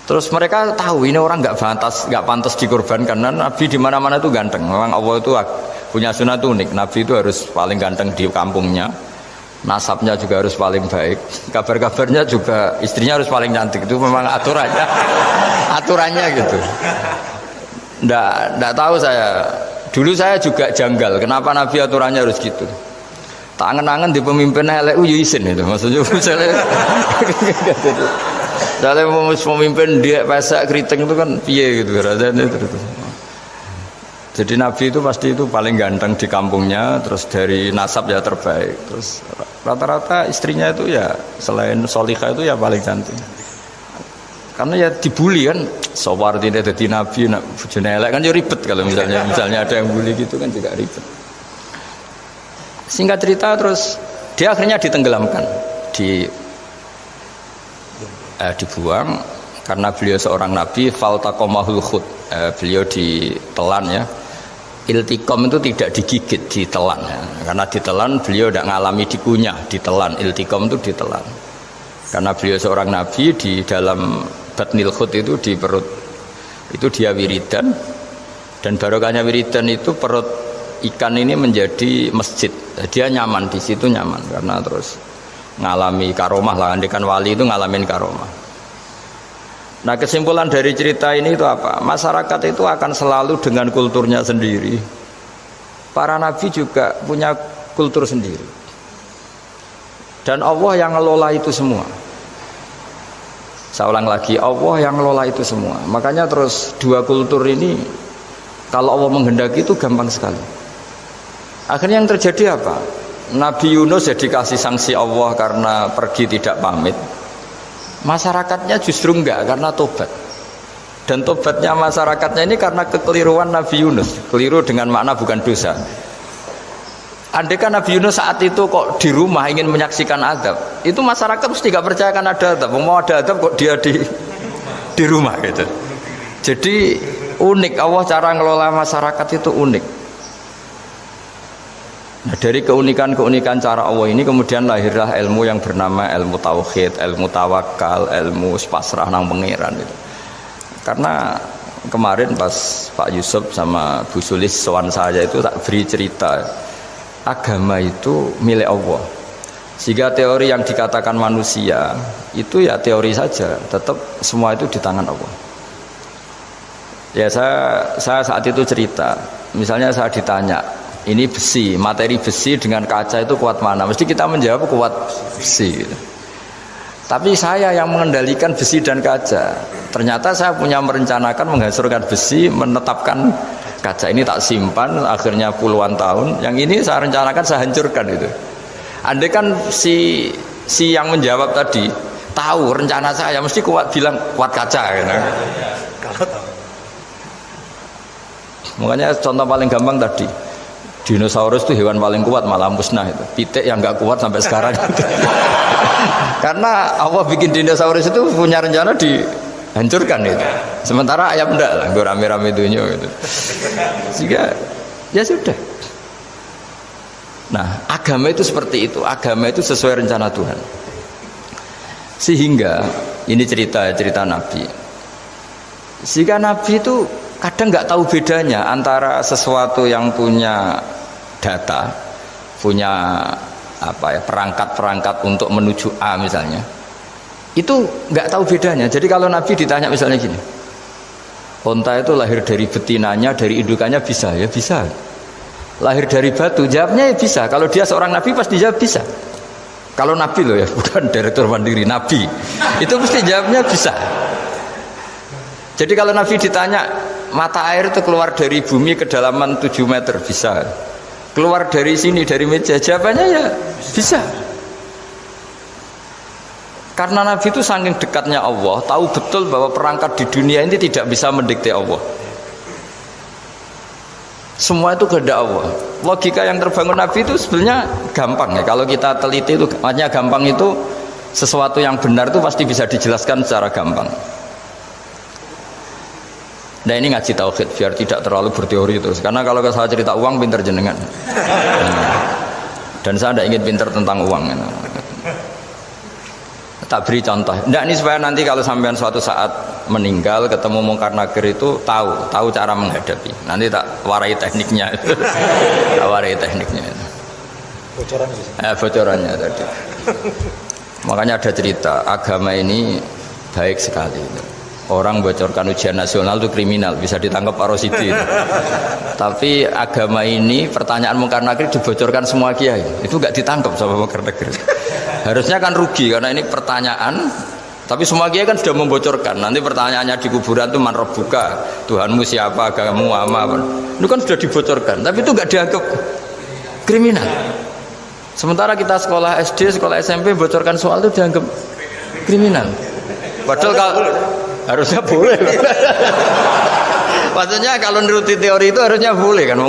Terus mereka tahu ini orang nggak pantas dikorbankan karena Nabi di mana-mana itu ganteng. Memang Allah itu punya sunah unik. Nabi itu harus paling ganteng di kampungnya. Nasabnya juga harus paling baik. Kabar-kabarnya juga istrinya harus paling cantik. Itu memang aturannya gitu. Nggak tahu saya. Dulu saya juga janggal. Kenapa Nabi aturannya harus gitu? Tak angen-angen di pemimpin elek yo isin itu. Maksudnya misalnya pemimpin dia pesek keriting itu kan piye gitu rasanya terus. Jadi Nabi itu pasti itu paling ganteng di kampungnya, terus dari nasab ya terbaik, terus rata-rata istrinya itu ya selain solihah itu ya paling cantik. Karena ya dibully kan, sawar tidak jadi Nabi, nak bujune elek kan ya ribet kalau misalnya ada yang bully gitu kan juga ribet. Singkat cerita terus dia akhirnya ditenggelamkan, dibuang karena beliau seorang Nabi, faltaqamahul khut, beliau ditelan ya. Iltiqam itu tidak digigit, ditelan ya. Karena ditelan beliau tidak mengalami dikunyah, ditelan. Iltiqam itu ditelan. Karena beliau seorang nabi, di dalam batnil khut itu di perut itu dia wiridan, dan barokahnya wiridan itu perut ikan ini menjadi masjid. Dia nyaman di situ, nyaman karena terus ngalami karomah lah. Andikan wali itu ngalamin karomah. Nah, kesimpulan dari cerita ini itu apa? Masyarakat itu akan selalu dengan kulturnya sendiri. Para nabi juga punya kultur sendiri. Dan Allah yang ngelola itu semua. Saya ulang lagi, Allah yang ngelola itu semua. Makanya terus dua kultur ini kalau Allah menghendaki itu gampang sekali. Akhirnya yang terjadi apa? Nabi Yunus ya dikasih sanksi Allah karena pergi tidak pamit. Masyarakatnya justru enggak, karena tobat. Dan tobatnya masyarakatnya ini karena kekeliruan Nabi Yunus. Keliru dengan makna bukan dosa. Andai kan Nabi Yunus saat itu kok di rumah ingin menyaksikan adab, itu masyarakat mesti gak percaya kan ada adab. Mau ada adab kok dia di rumah gitu. Jadi unik, Allah cara ngelola masyarakat itu unik. Nah, dari keunikan-keunikan cara Allah ini kemudian lahirlah ilmu yang bernama ilmu tauhid, ilmu tawakal, ilmu pasrah nang pangeran itu. Karena kemarin pas Pak Yusuf sama Bu Sulis sowan saya itu tak beri cerita, agama itu milik Allah. Sehingga teori yang dikatakan manusia itu ya teori saja, tetap semua itu di tangan Allah. Ya saya saat itu cerita, misalnya saya ditanya, ini besi, materi besi dengan kaca itu kuat mana? Mesti kita menjawab kuat besi. Tapi saya yang mengendalikan besi dan kaca. Ternyata saya punya merencanakan menghancurkan besi, menetapkan kaca ini tak simpan, akhirnya puluhan tahun. Yang ini saya rencanakan saya hancurkan itu. Andai kan si yang menjawab tadi tahu rencana saya, mesti kuat bilang kuat kaca. Gitu. Kalau tahu. Makanya contoh paling gampang tadi. Dinosaurus itu hewan paling kuat, malah musnah itu. Pitik yang nggak kuat sampai sekarang itu. Karena Allah bikin dinosaurus itu punya rencana dihancurkan itu. Sementara ayam enggak lah, gue rame-rame dunia gitu. Sehingga ya sudah. Nah, agama itu seperti itu. Agama itu sesuai rencana Tuhan. Sehingga ini cerita Nabi. Sehingga Nabi itu kadang nggak tahu bedanya antara sesuatu yang punya data, punya perangkat-perangkat untuk menuju A misalnya, itu nggak tahu bedanya. Jadi kalau Nabi ditanya misalnya gini, onta itu lahir dari betinanya, dari indukannya bisa, ya bisa. Lahir dari batu, jawabnya ya bisa. Kalau dia seorang Nabi pasti jawab bisa. Kalau Nabi loh ya, bukan direktur mandiri, Nabi itu mesti jawabnya bisa. Jadi kalau Nabi ditanya mata air itu keluar dari bumi kedalaman 7 meter, bisa. Keluar dari sini, dari meja, jawabannya ya bisa. Karena Nabi itu saking dekatnya Allah, tahu betul bahwa perangkat di dunia ini tidak bisa mendikte Allah. Semua itu kehendak Allah. Logika yang terbangun Nabi itu sebenarnya gampang ya. Kalau kita teliti itu, makanya gampang itu sesuatu yang benar itu pasti bisa dijelaskan secara gampang. Nah ini ngaji tauhid biar tidak terlalu berteori terus. Karena kalau saya cerita uang pinter jenengan. Dan saya tidak ingin pinter tentang uang. Tak beri contoh. Nah ini supaya nanti kalau sampean suatu saat meninggal ketemu mungkar nakir itu tahu cara menghadapi. Nanti tak warai tekniknya. Tak warai tekniknya. Bocorannya tadi. Makanya ada cerita agama ini baik sekali. Orang bocorkan ujian nasional itu kriminal, bisa ditangkap Pak Rosidi. Tapi agama ini pertanyaan mungkar nakir dibocorkan semua kiai, itu nggak ditangkap sama mungkar nakir. Harusnya kan rugi karena ini pertanyaan, tapi semua kiai kan sudah membocorkan. Nanti pertanyaannya di kuburan itu man rabbuka, Tuhanmu siapa, agamamu apa, itu kan sudah dibocorkan. Tapi itu nggak dianggap kriminal. Sementara kita sekolah SD, sekolah SMP bocorkan soal itu dianggap kriminal. Padahal kalau harusnya boleh. Maksudnya kalau nuruti teori itu harusnya boleh kan.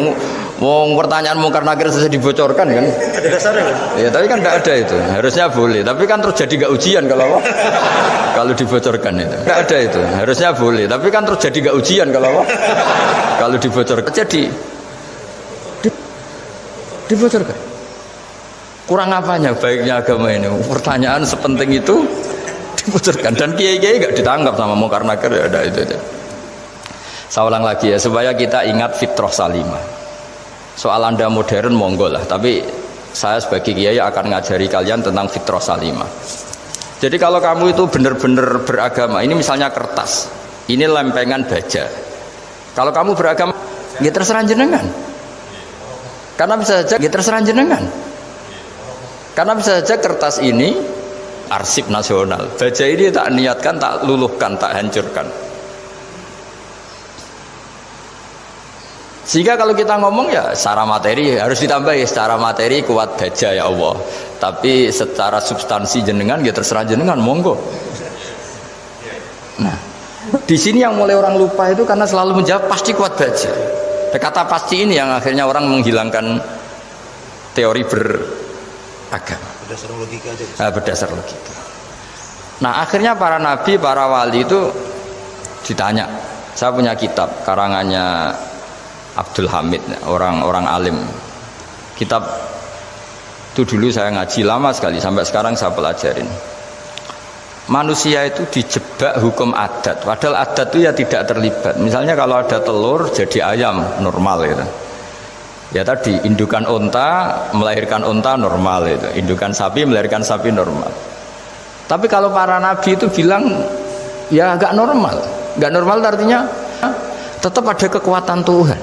Wong pertanyaan mungkar nakir selesai dibocorkan kan. Ada dasarnya kan? Ya tapi kan tidak ada itu. Harusnya boleh. Tapi kan terus jadi nggak ujian kalau dibocorkan itu. Tidak ada itu. Harusnya boleh. Tapi kan terus jadi nggak ujian kalau dibocorkan. Jadi dibocorkan. Kurang apanya baiknya agama ini? Pertanyaan sepenting itu dibocorkan dan kiai-kiai nggak ditangkap sama mungkar nakir, ya ada itu. Saya ulang lagi ya supaya kita ingat fitrah salimah. Soal Anda modern monggo lah, tapi saya sebagai kiai akan ngajari kalian tentang fitrah salimah. Jadi kalau kamu itu benar-benar beragama, ini misalnya kertas, ini lempengan baja. Kalau kamu beragama, ya terserah jenengan. Karena bisa saja ya terserah jenengan. Karena bisa saja kertas ini arsip nasional, baja ini tak niatkan, tak luluhkan, tak hancurkan. Sehingga kalau kita ngomong ya secara materi harus ditambah ya, secara materi kuat baja ya Allah. Tapi secara substansi jenengan ya terserah jenengan, monggo. Nah, di sini yang mulai orang lupa itu karena selalu menjawab pasti kuat baja. Kata pasti ini yang akhirnya orang menghilangkan teori beragama. Berdasar logika aja. Berdasar logika. Nah akhirnya para nabi, para wali itu ditanya. Saya punya kitab karangannya Abdul Hamid, orang alim. Kitab itu dulu saya ngaji lama sekali, sampai sekarang saya pelajarin. Manusia itu dijebak hukum adat, padahal adat itu ya tidak terlibat. Misalnya kalau ada telur jadi ayam normal gitu. Ya tadi indukan unta melahirkan unta normal itu, indukan sapi melahirkan sapi normal. Tapi kalau para nabi itu bilang ya agak normal. Enggak normal artinya tetap ada kekuatan Tuhan.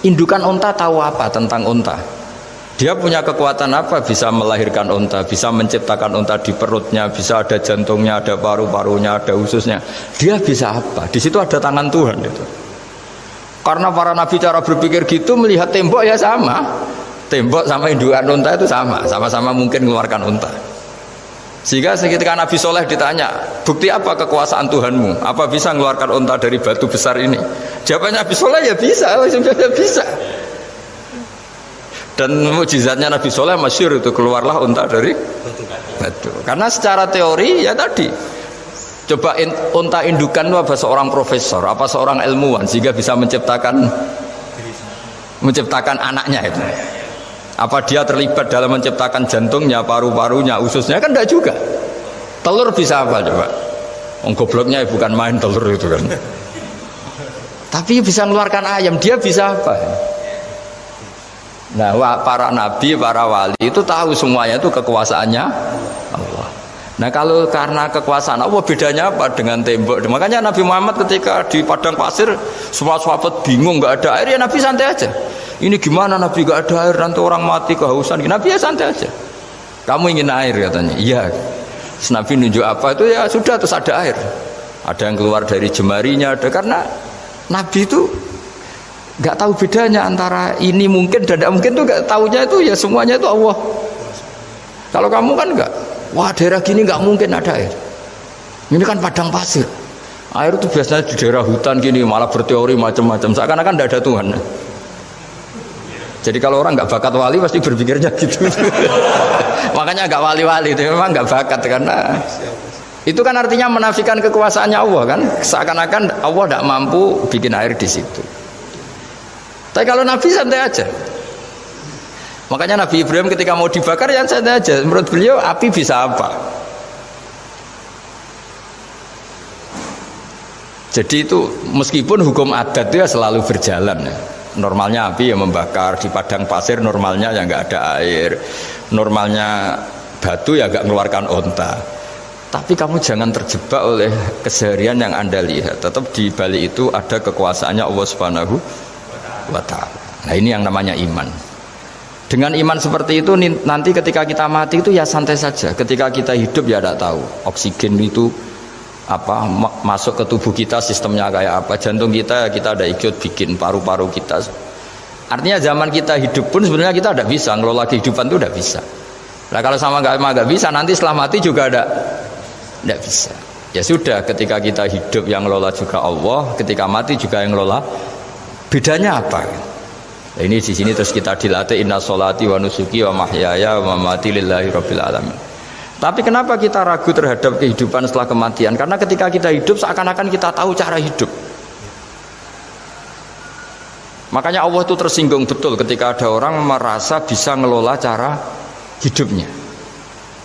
Indukan unta tahu apa tentang unta? Dia punya kekuatan apa? Bisa melahirkan unta, bisa menciptakan unta di perutnya, bisa ada jantungnya, ada paru-parunya, ada ususnya. Dia bisa apa? Di situ ada tangan Tuhan itu. Karena para nabi cara berpikir gitu, melihat tembok ya sama. Tembok sama indukan unta itu sama-sama mungkin mengeluarkan unta. Sehingga ketika Nabi Soleh ditanya, bukti apa kekuasaan Tuhanmu? Apa bisa mengeluarkan unta dari batu besar ini? Jawabannya Nabi Soleh ya bisa, ya bisa. Dan mukjizatnya Nabi Soleh masyhur itu, keluarlah unta dari batu. Karena secara teori ya tadi, coba unta indukan itu apa seorang profesor, apa seorang ilmuwan sehingga bisa menciptakan anaknya itu. Apa dia terlibat dalam menciptakan jantungnya, paru-parunya, ususnya? Kan enggak juga. Telur bisa apa coba? Gobloknya bukan main telur itu kan. Tapi bisa mengeluarkan ayam, dia bisa apa? Nah, para nabi, para wali itu tahu semuanya itu kekuasaannya Allah. Nah, kalau karena kekuasaan Allah, bedanya apa dengan tembok? Makanya Nabi Muhammad ketika di padang pasir, semua sahabat bingung, nggak ada air, ya Nabi santai aja. Ini gimana Nabi gak ada air, nanti orang mati kehausan. Nabi ya santai aja. Kamu ingin air katanya. Iya. Terus Nabi nunjuk apa itu ya sudah, terus ada air. Ada yang keluar dari jemarinya, ada. Karena Nabi itu gak tahu bedanya antara ini mungkin dan tidak mungkin, tuh gak tahunya itu ya semuanya itu Allah. Kalau kamu kan gak, wah daerah gini gak mungkin ada air. Ini kan padang pasir. Air itu biasanya di daerah hutan gini malah berteori macam-macam. Seakan-akan tidak ada Tuhan. Jadi kalau orang nggak bakat wali pasti berpikirnya gitu. Makanya nggak wali-wali itu memang nggak bakat, karena itu kan artinya menafikan kekuasaannya Allah kan. Seakan-akan Allah tidak mampu bikin air di situ. Tapi kalau Nabi santai aja. Makanya Nabi Ibrahim ketika mau dibakar ya santai aja. Menurut beliau api bisa apa? Jadi itu meskipun hukum adat itu ya selalu berjalan ya. Normalnya api yang membakar, di padang pasir normalnya ya nggak ada air, normalnya batu ya nggak mengeluarkan unta. Tapi kamu jangan terjebak oleh keseharian yang Anda lihat. Tetap di balik itu ada kekuasaannya Allah Subhanahu wa Ta'ala. Nah, ini yang namanya iman. Dengan iman seperti itu nanti ketika kita mati itu ya santai saja. Ketika kita hidup ya tidak tahu oksigen itu apa masuk ke tubuh kita sistemnya kayak apa. Jantung kita ada ikut bikin, paru-paru kita. Artinya zaman kita hidup pun sebenarnya kita tidak bisa ngelola kehidupan itu, tidak bisa. Nah kalau sama nggak bisa nanti setelah mati juga tidak bisa. Ya sudah, ketika kita hidup yang ngelola juga Allah, ketika mati juga yang ngelola. Bedanya apa? Nah, ini di sini terus kita dilatih inna sholati wa nusuki wa mahyaya wa mamati lillahi rabbil alamin. Tapi kenapa kita ragu terhadap kehidupan setelah kematian? Karena ketika kita hidup seakan-akan kita tahu cara hidup. Makanya Allah itu tersinggung betul ketika ada orang merasa bisa ngelola cara hidupnya.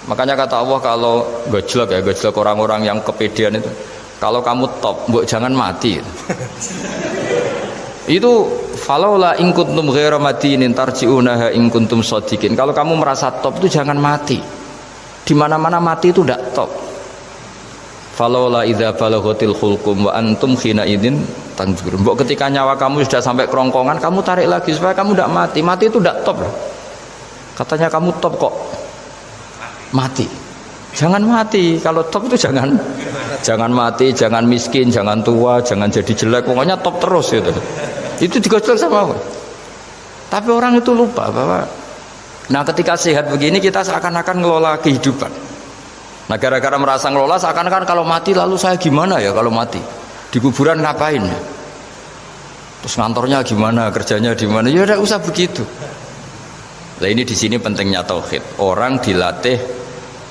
Makanya kata Allah kalau gojlok orang-orang yang kepedean itu, kalau kamu top, mbok jangan mati. Itu falaula in kuntum ghaira madinin tarji'unaha in kuntum shadiqin. Kalau kamu merasa top itu jangan mati. Di mana-mana mati itu tidak top. Falaula idza balaghatil khulqum wa antum khina idzin tanzurun. Mbok ketika nyawa kamu sudah sampai kerongkongan, kamu tarik lagi supaya kamu tidak mati. Mati itu tidak top. Katanya kamu top kok mati. Jangan mati. Kalau top itu jangan mati, jangan miskin, jangan tua, jangan jadi jelek. Pokoknya top terus gitu. Itu digojlok sama Allah. Tapi orang itu lupa bahwa ketika sehat begini kita seakan-akan ngelola kehidupan. Nah gara-gara merasa ngelola seakan-akan kalau mati lalu saya gimana ya kalau mati? Di kuburan ngapain ya? Terus ngantornya gimana, kerjanya di mana? Ya udah usah begitu. Nah ini di sini pentingnya tauhid. Orang dilatih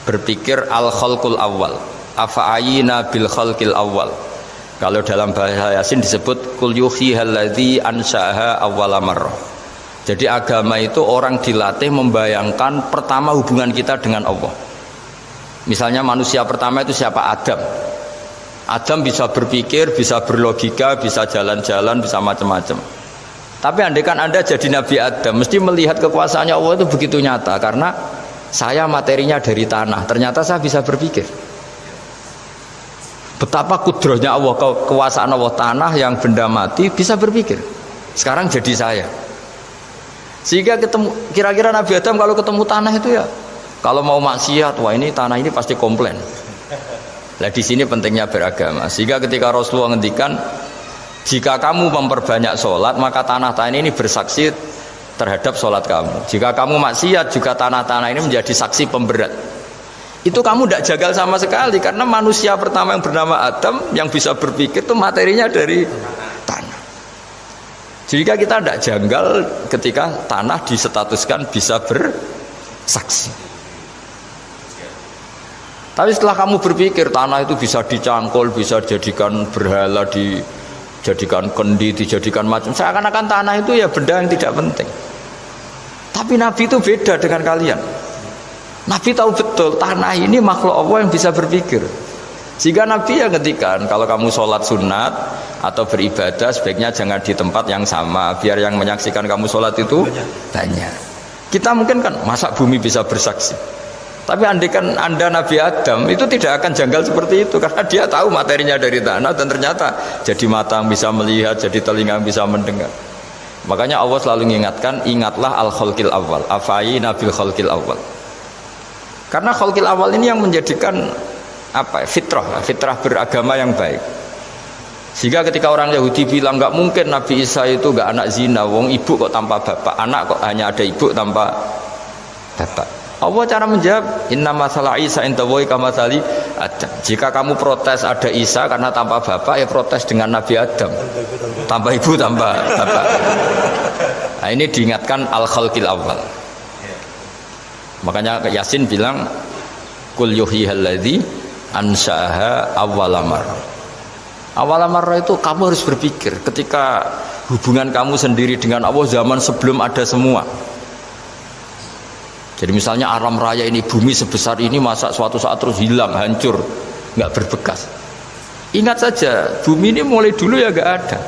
berpikir al-khalqul awal. Afa'ayina bil khalqil awal. Kalau dalam bahasa Yasin disebut kul yuhyihal ladzi ansha'aha awwala marrah. Jadi agama itu orang dilatih membayangkan pertama hubungan kita dengan Allah. Misalnya manusia pertama itu siapa? Adam. Adam bisa berpikir, bisa berlogika, bisa jalan-jalan, bisa macam-macam. Tapi andaikan Anda jadi Nabi Adam, mesti melihat kekuasaannya Allah itu begitu nyata. Karena saya materinya dari tanah, ternyata saya bisa berpikir. Betapa kudrohnya Allah, kekuasaan Allah, tanah yang benda mati bisa berpikir. Sekarang jadi saya. Sehingga kira-kira Nabi Adam kalau ketemu tanah itu ya, kalau mau maksiat, wah ini tanah ini pasti komplain. Nah di sini pentingnya beragama. Sehingga ketika Rasulullah ngendikan, jika kamu memperbanyak sholat, maka tanah-tanah ini bersaksi terhadap sholat kamu. Jika kamu maksiat, juga tanah-tanah ini menjadi saksi pemberat. Itu kamu tidak jagal sama sekali, karena manusia pertama yang bernama Adam yang bisa berpikir itu materinya dari tanah. Jika kita tidak janggal ketika tanah disetatuskan bisa bersaksi. Tapi setelah kamu berpikir tanah itu bisa dicangkul, bisa dijadikan berhala, dijadikan kendi, dijadikan macam, seakan-akan tanah itu ya benda yang tidak penting. Tapi Nabi itu beda dengan kalian. Nabi tahu betul tanah ini makhluk Allah yang bisa berpikir. Sehingga Nabi yang ngendikan kalau kamu sholat sunat atau beribadah sebaiknya jangan di tempat yang sama, biar yang menyaksikan kamu sholat itu banyak. Kita mungkin kan masa bumi bisa bersaksi. Tapi andaikan Anda Nabi Adam itu tidak akan janggal seperti itu, karena dia tahu materinya dari tanah dan ternyata jadi mata yang bisa melihat, jadi telinga yang bisa mendengar. Makanya Allah selalu mengingatkan, ingatlah al-khalqil awal, afayina bil khalqil awal. Karena khalqil awal ini yang menjadikan fitrah beragama yang baik. Sehingga ketika orang Yahudi bilang nggak mungkin Nabi Isa itu nggak anak zina, wong ibu kok tanpa bapak, anak kok hanya ada ibu tanpa bapak. Allah cara menjawab, inna masalah Isa intawoy kamasali Adam. Jika kamu protes ada Isa karena tanpa bapak, ya protes dengan Nabi Adam, tanpa ibu tanpa bapak. Nah ini diingatkan al-khalqil awal. Makanya Yasin bilang kul yuhyihal ladzi ansha'aha awwala marrah. Awwala marrah itu kamu harus berpikir ketika hubungan kamu sendiri dengan Allah zaman sebelum ada semua. Jadi misalnya alam raya ini, bumi sebesar ini, masa suatu saat terus hilang, hancur, nggak berbekas. Ingat saja bumi ini mulai dulu ya nggak ada,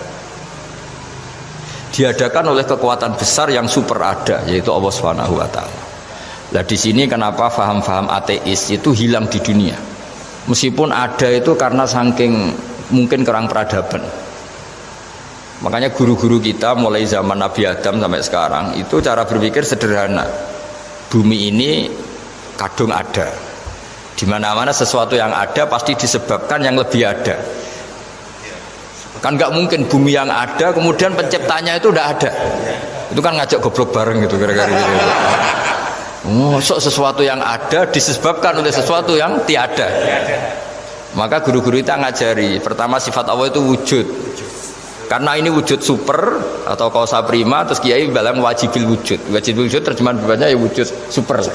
diadakan oleh kekuatan besar yang super ada, yaitu Allah Subhanahu wa Ta'ala. Nah di sini kenapa faham-faham ateis itu hilang di dunia. Meskipun ada itu karena saking mungkin kurang peradaban. Makanya guru-guru kita mulai zaman Nabi Adam sampai sekarang itu cara berpikir sederhana. Bumi ini kadung ada. Di mana-mana sesuatu yang ada pasti disebabkan yang lebih ada. Kan nggak mungkin bumi yang ada kemudian penciptanya itu udah ada. Itu kan ngajak goblok bareng gitu kira-kira gitu. Sesuatu yang ada disebabkan oleh sesuatu yang tiada. Maka guru-guru kita ngajari pertama sifat Allah itu wujud. Karena ini wujud super atau kausa prima, terus kiai bilang wajibil wujud. Wajibil wujud terjemahan bebasnya ya wujud super.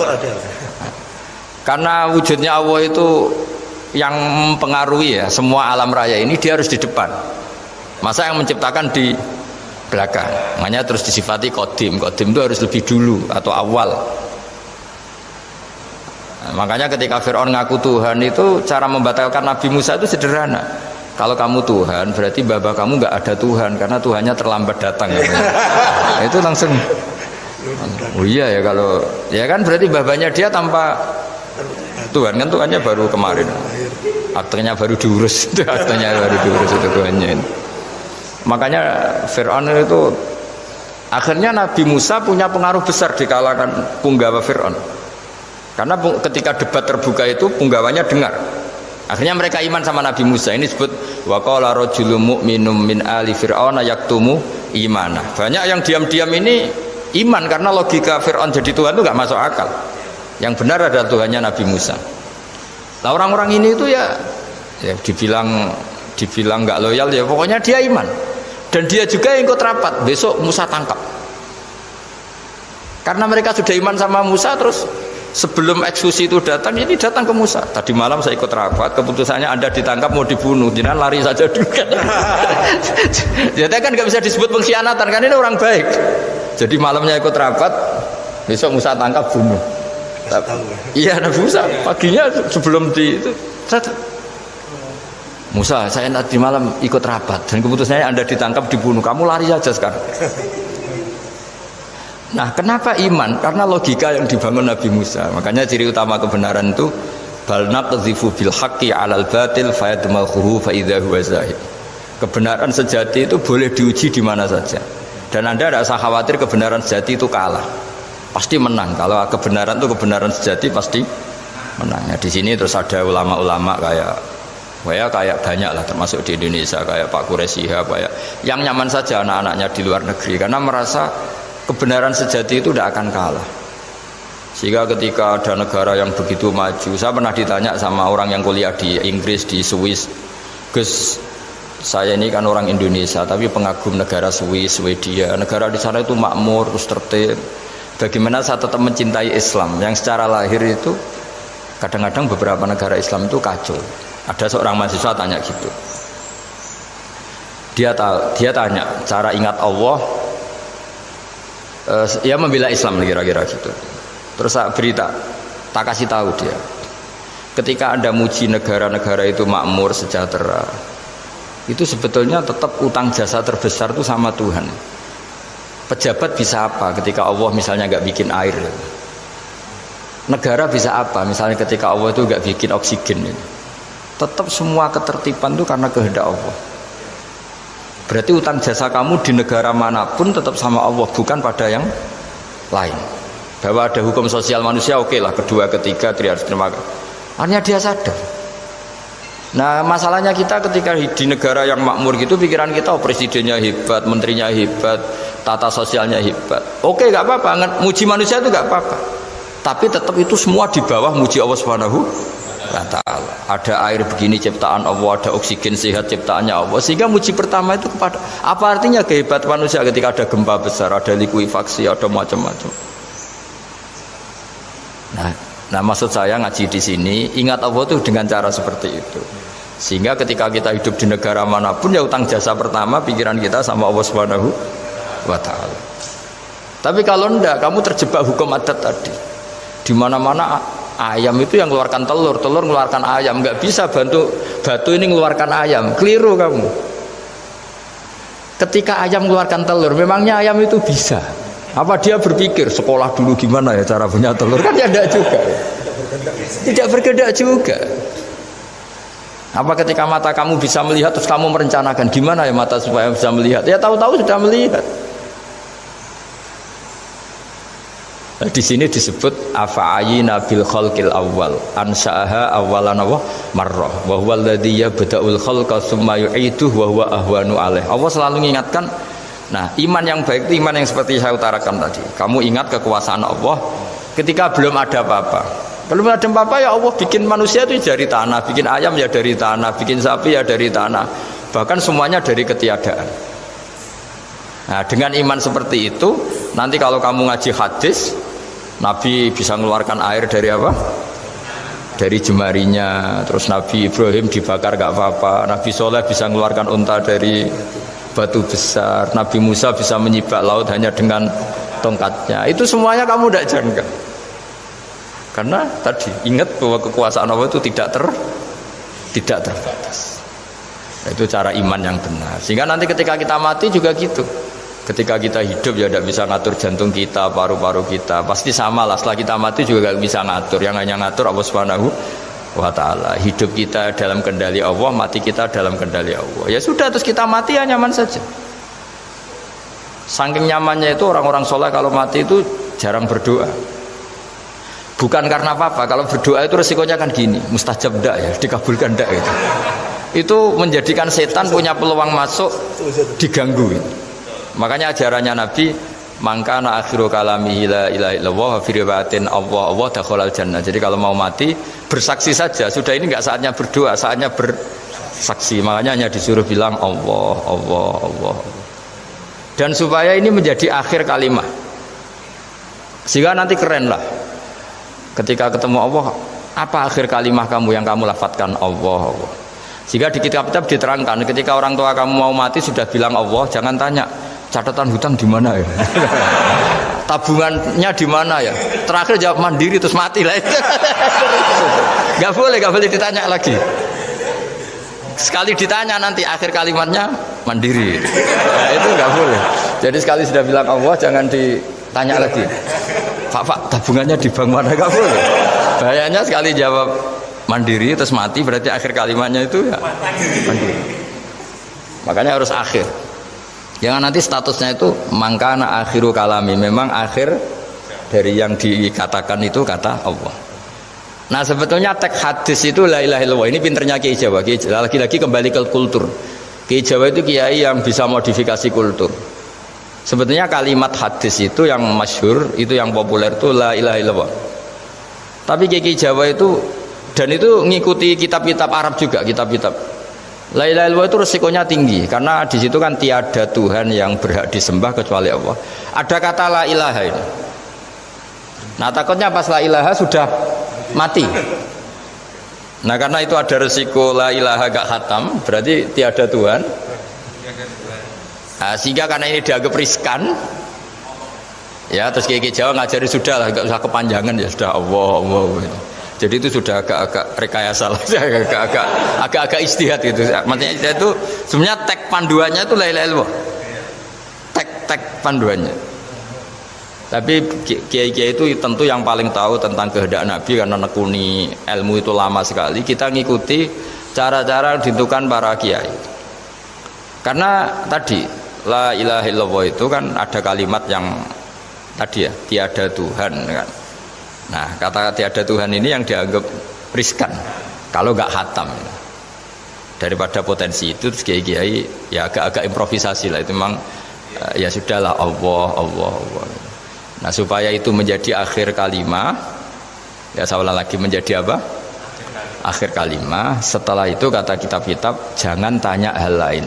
Karena wujudnya Allah itu yang mempengaruhi ya semua alam raya ini, dia harus di depan. Masa yang menciptakan di belakang. Makanya terus disifati qadim. Qadim itu harus lebih dulu atau awal. Nah, makanya ketika Fir'aun ngaku Tuhan itu cara membatalkan Nabi Musa itu sederhana. Kalau kamu Tuhan berarti baba kamu nggak ada Tuhan karena Tuhannya terlambat datang. Nah, itu langsung. Oh iya ya, kalau ya kan berarti babanya dia tanpa Tuhan, kan Tuhannya baru kemarin, aktenya baru diurus, itu aktenya baru diurus itu Tuhannya. Makanya Fir'aun itu akhirnya Nabi Musa punya pengaruh besar di kalangan punggawa Fir'aun. Karena ketika debat terbuka itu punggawanya dengar. Akhirnya mereka iman sama Nabi Musa. Ini disebut wa qala rajulun mu'minun min ali fir'auna yaktumu imanah. Banyak yang diam-diam ini iman karena logika Fir'aun jadi Tuhan itu nggak masuk akal. Yang benar adalah Tuhannya Nabi Musa. Nah orang-orang ini itu ya dibilang nggak loyal ya pokoknya dia iman. Dan dia juga yang ikut rapat. Besok Musa tangkap. Karena mereka sudah iman sama Musa, terus sebelum eksekusi itu datang, ini datang ke Musa. Tadi malam saya ikut rapat, keputusannya Anda ditangkap mau dibunuh, jangan lari saja dulu kan. Jadi kan nggak bisa disebut pengkhianatan, kan ini orang baik. Jadi malamnya ikut rapat, besok Musa tangkap bunuh. Iya Nabi Musa paginya sebelum di itu Musa saya nanti malam ikut rapat dan keputusannya Anda ditangkap dibunuh, kamu lari saja sekarang. Nah kenapa iman? Karena logika yang dibangun Nabi Musa. Makanya ciri utama kebenaran itu bal naqdhifu bil haqqi 'alal batil fayadmaghuhu fa idza huwa zahid. Kebenaran sejati itu boleh diuji di mana saja. Dan Anda tidak usah khawatir kebenaran sejati itu kalah. Pasti menang. Kalau kebenaran itu kebenaran sejati pasti menang. Ya, di sini terus ada ulama-ulama kayak banyak lah termasuk di Indonesia kayak Pak Quraisy kayak yang nyaman saja anak-anaknya di luar negeri karena merasa kebenaran sejati itu tidak akan kalah. Sehingga ketika ada negara yang begitu maju, saya pernah ditanya sama orang yang kuliah di Inggris, di Swiss, Gus, saya ini kan orang Indonesia tapi pengagum negara Swiss, Swedia, negara di sana itu makmur, terus tertib. Bagaimana saya tetap mencintai Islam yang secara lahir itu kadang-kadang beberapa negara Islam itu kacau. Ada seorang mahasiswa tanya gitu. Dia tanya cara ingat Allah. Ya membela Islam kira-kira gitu. Terus tak kasih tahu dia. Ketika Anda muji negara-negara itu makmur, sejahtera, itu sebetulnya tetap utang jasa terbesar itu sama Tuhan. Pejabat bisa apa ketika Allah misalnya nggak bikin air? Negara bisa apa misalnya ketika Allah itu nggak bikin oksigen? Tetap semua ketertiban itu karena kehendak Allah. Berarti utang jasa kamu di negara manapun tetap sama Allah, bukan pada yang lain. Bahwa ada hukum sosial manusia, oke lah, kedua, ketiga, dia harus terima kasih. Hanya dia sadar. Nah masalahnya kita ketika di negara yang makmur gitu, pikiran kita presidennya hebat, menterinya hebat, tata sosialnya hebat. Oke, nggak apa-apa, muji manusia itu nggak apa-apa. Tapi tetap itu semua di bawah muji Allah Subhanahu wa Ta'ala. Ada air begini ciptaan Allah, ada oksigen sehat ciptaannya Allah. Sehingga muji pertama itu kepada apa artinya kehebatan manusia ketika ada gempa besar, ada likuifaksi, ada macam-macam. Nah maksud saya ngaji di sini ingat Allah itu dengan cara seperti itu. Sehingga ketika kita hidup di negara manapun ya utang jasa pertama pikiran kita sama Allah Subhanahu wa Ta'ala. Tapi kalau enggak, kamu terjebak hukum adat tadi. Di mana-mana ayam itu yang mengeluarkan telur, telur mengeluarkan ayam, nggak bisa batu ini mengeluarkan ayam. Keliru kamu. Ketika ayam mengeluarkan telur, memangnya ayam itu bisa? Apa dia berpikir sekolah dulu gimana ya cara punya telur? Kan ya enggak juga. Tidak berkehendak juga. Apa ketika mata kamu bisa melihat terus kamu merencanakan gimana ya mata supaya bisa melihat? Ya tahu-tahu sudah melihat. Nah, di sini disebut afa'ayina bil khalqil awal ansa'aha awalan wa marrah wa huwa alladhi yabda'ul khalqa tsumma yu'iduhu wa huwa ahwanu alaih. Allah selalu mengingatkan. Nah, iman yang baik itu iman yang seperti saya utarakan tadi. Kamu ingat kekuasaan Allah ketika belum ada apa-apa. Belum ada apa-apa ya Allah bikin manusia itu dari tanah, bikin ayam ya dari tanah, bikin sapi ya dari tanah. Bahkan semuanya dari ketiadaan. Nah, dengan iman seperti itu, nanti kalau kamu ngaji hadis, Nabi bisa mengeluarkan air dari apa? Dari jemarinya. Terus Nabi Ibrahim dibakar gak apa-apa. Nabi Soleh bisa mengeluarkan unta dari batu besar. Nabi Musa bisa menyibak laut hanya dengan tongkatnya. Itu semuanya kamu tidak jangka. Karena tadi ingat bahwa kekuasaan Allah itu tidak terbatas. Nah, itu cara iman yang benar. Sehingga nanti ketika kita mati juga gitu. Ketika kita hidup ya tidak bisa ngatur jantung kita, paru-paru kita. Pasti sama lah. Setelah kita mati juga tidak bisa ngatur. Yang hanya ngatur Allah Subhanahu wa ta'ala. Hidup kita dalam kendali Allah, mati kita dalam kendali Allah. Ya sudah, terus kita mati ya nyaman saja. Saking nyamannya itu orang-orang soleh kalau mati itu jarang berdoa. Bukan karena apa-apa. Kalau berdoa itu resikonya kan gini, mustajab ndak ya, dikabulkan ndak gitu. Itu menjadikan setan punya peluang masuk, diganggu. Makanya ajarannya Nabi, mangkana akhiru kalamihi la ilaha illallah wa fi riwayatin Allah dakhalal jannah. Jadi kalau mau mati bersaksi saja. Sudah ini enggak saatnya berdoa, saatnya bersaksi. Makanya hanya disuruh bilang Allah, Allah, Allah. Dan supaya ini menjadi akhir kalimat. Sehingga nanti keren lah. Ketika ketemu Allah, apa akhir kalimat kamu yang kamu lafadzkan Allah, Allah. Sehingga di kitab-kitab diterangkan ketika orang tua kamu mau mati sudah bilang Allah, jangan tanya catatan hutang di mana ya? Tabungannya di mana ya? Terakhir jawab mandiri terus mati lah. Gak boleh ditanya lagi. Sekali ditanya nanti akhir kalimatnya mandiri. Nah, itu gak boleh. Jadi sekali sudah bilang Allah jangan ditanya lagi. Pak, tabungannya di bank mana? Gak boleh. Bahayanya sekali jawab mandiri terus mati berarti akhir kalimatnya itu ya mandiri. Makanya harus akhir. Jangan nanti statusnya itu mangkana akhiru kalami, memang akhir dari yang dikatakan itu kata Allah. Nah sebetulnya teks hadis itu la ilaha illallah. Ini pinternya Kiai Jawa. Lagi-lagi kembali ke kultur. Kiai Jawa itu kiai yang bisa modifikasi kultur. Sebetulnya kalimat hadis itu yang masyhur, itu yang populer itu la ilaha illallah. Tapi Kiai Jawa itu dan itu ngikuti kitab-kitab Arab juga, kitab-kitab. La ilaha illallah itu resikonya tinggi karena di situ kan tiada Tuhan yang berhak disembah kecuali Allah. Ada kata la ilaha ini. Nah takutnya pas la ilaha sudah mati. Nah karena itu ada resiko la ilaha gak khatam, berarti tiada Tuhan. Nah, sehingga karena ini dianggap riskan, ya terus Kiai Jawa ngajari sudah lah, gak usah kepanjangan ya sudah Allah Allah. Jadi itu sudah agak-agak rekayasa lah, agak-agak istihad gitu. Maksudnya itu sebenarnya teks panduannya itu la ilaha illallah. Teks panduannya. Tapi kiai-kiai itu tentu yang paling tahu tentang kehendak Nabi karena nekuni ilmu itu lama sekali. Kita ngikuti cara-cara ditentukan para kiai. Karena tadi la ilaha illallah itu kan ada kalimat yang tadi ya tiada Tuhan kan. Nah kata tiada Tuhan ini yang dianggap riskan kalau nggak khatam ya. Daripada potensi itu kiai-kiai ya agak-agak improvisasi lah itu memang ya sudahlah Allah Allah Allah. Nah supaya itu menjadi akhir kalimat ya saya ulang lagi menjadi apa akhir kalimat. Setelah itu kata kitab-kitab jangan tanya hal lain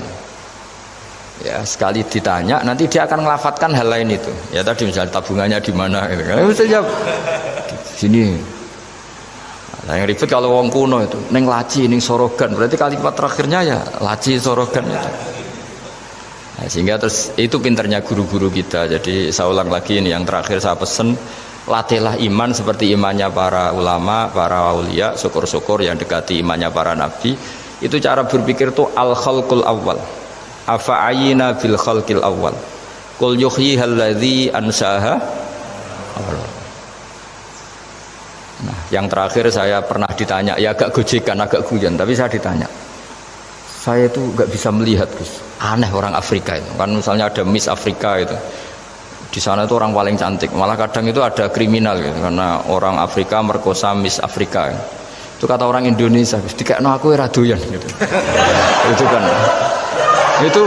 ya, sekali ditanya nanti dia akan melafatkan hal lain itu ya tadi misalnya tabungannya di mana gitu kan misalnya sini. Nah, yang ribet kalau wong kuno itu neng laci neng sorogan berarti kalimat terakhirnya ya laci sorogan itu. Nah, sehingga terus itu pinternya guru-guru kita. Jadi saya ulang lagi ini yang terakhir saya pesen, latihlah iman seperti imannya para ulama, para aulia, syukur-syukur yang dekati imannya para nabi. Itu cara berpikir tuh al khalqul awal. Afa'ayina bil khalqil awal. Qul yuhyihal ladzi ansaha. Nah Yang terakhir saya pernah ditanya, ya agak gojekan, agak guyon, tapi saya ditanya. Saya itu nggak bisa melihat, Gus. Aneh orang Afrika itu. Kan misalnya ada Miss Afrika itu. Di sana itu orang paling cantik. Malah kadang itu ada kriminal gitu, karena orang Afrika merkosa Miss Afrika. Itu kata orang Indonesia, Gus, dikekno aku ora doyan gitu. Itu kan. Itu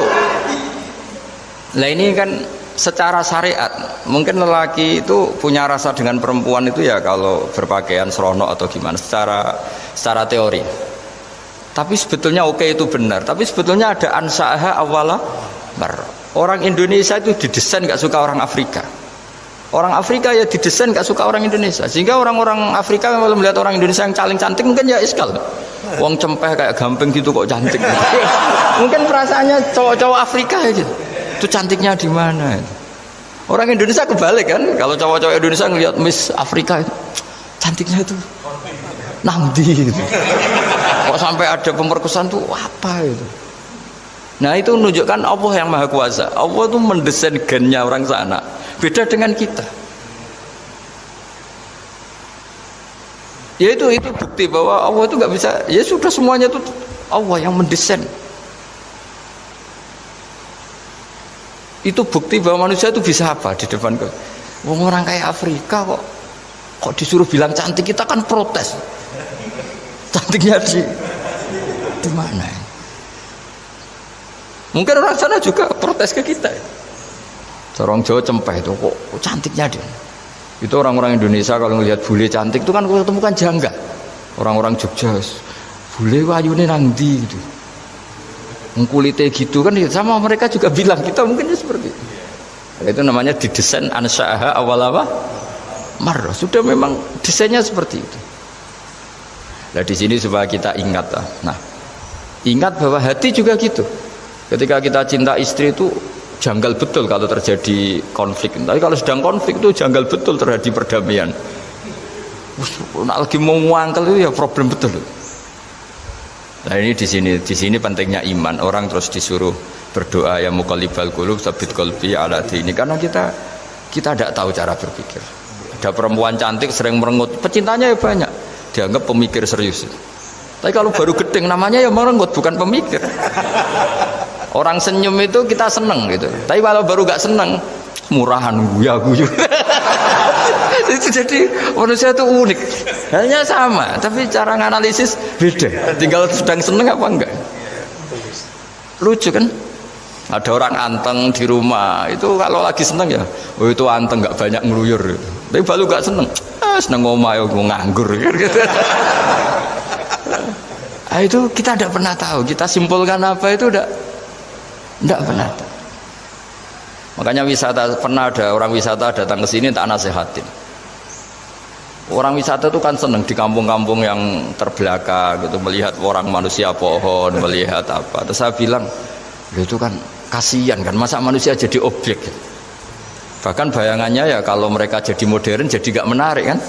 lah ini kan secara syariat, mungkin lelaki itu punya rasa dengan perempuan itu ya kalau berpakaian seronok atau gimana secara teori. Tapi sebetulnya oke, itu benar. Tapi sebetulnya ada ansa'aha awala mar. Orang Indonesia itu didesain gak suka orang Afrika. Orang Afrika ya didesain gak suka orang Indonesia. Sehingga orang-orang Afrika kalau melihat orang Indonesia yang caling cantik mungkin ya iskal. Wong cempeh kayak gamping gitu kok cantik. Mungkin perasaannya cowok-cowok Afrika ya gitu. Itu cantiknya di mana? Orang Indonesia kebalik kan? Kalau cowok-cowok Indonesia ngelihat Miss Afrika itu cantiknya itu nangdi gitu. Kok sampai ada pemerkosaan tuh apa itu? Nah itu menunjukkan Allah yang Maha Kuasa. Allah itu mendesain gennya orang sana. Beda dengan kita. Ya itu bukti bahwa Allah itu nggak bisa. Ya sudah semuanya itu Allah yang mendesain. Itu bukti bahwa manusia itu bisa apa di depan kau. Orang kayak Afrika kok disuruh bilang cantik, kita kan protes. Cantiknya di mana? Mungkin orang sana juga protes ke kita. Orang Jawa cempeh itu kok cantiknya dia. Itu orang-orang Indonesia kalau ngelihat bule cantik itu kan ketemu kan janggal. Orang-orang Jogja, bule wayune nang ndi gitu. Kulitnya gitu kan sama mereka juga bilang kita mungkin seperti itu. Itu namanya didesain ansa'aha awal apa? Marrah. Sudah memang desainnya seperti itu. Nah di sini supaya kita ingat lah. Nah, ingat bahwa hati juga gitu. Ketika kita cinta istri itu janggal betul kalau terjadi konflik. Tapi kalau sedang konflik itu janggal betul terjadi perdamaian. Nak lagi mau ngangkel itu ya problem betul. Nah ini di sini pentingnya iman. Orang terus disuruh berdoa ya muqallibal qulub tsabbit qalbi ala dini, karena kita tidak tahu cara berpikir. Ada perempuan cantik sering merengut, pecintanya ya banyak, dianggap pemikir serius. Tapi kalau baru gedeng namanya ya merengut, bukan pemikir. Orang senyum itu kita seneng gitu. Tapi kalau baru gak seneng, murahan guya-guyu. Itu jadi manusia itu unik, hanya sama tapi cara nganalisis beda. Tinggal sedang seneng apa enggak. Lucu kan, ada orang anteng di rumah itu kalau lagi seneng ya oh itu anteng nggak banyak ngeluyur, tapi baru gak seneng seneng ngomah ya gue nganggur gitu. Nah, itu kita tidak pernah tahu, kita simpulkan apa itu tidak pernah tahu. Makanya wisata, pernah ada orang wisata datang ke sini tak nasihatin. Orang wisata itu kan seneng di kampung-kampung yang terbelakang gitu, melihat orang manusia pohon, melihat apa. Terus saya bilang, itu kan kasihan kan, masa manusia jadi objek. Bahkan bayangannya ya kalau mereka jadi modern jadi gak menarik kan.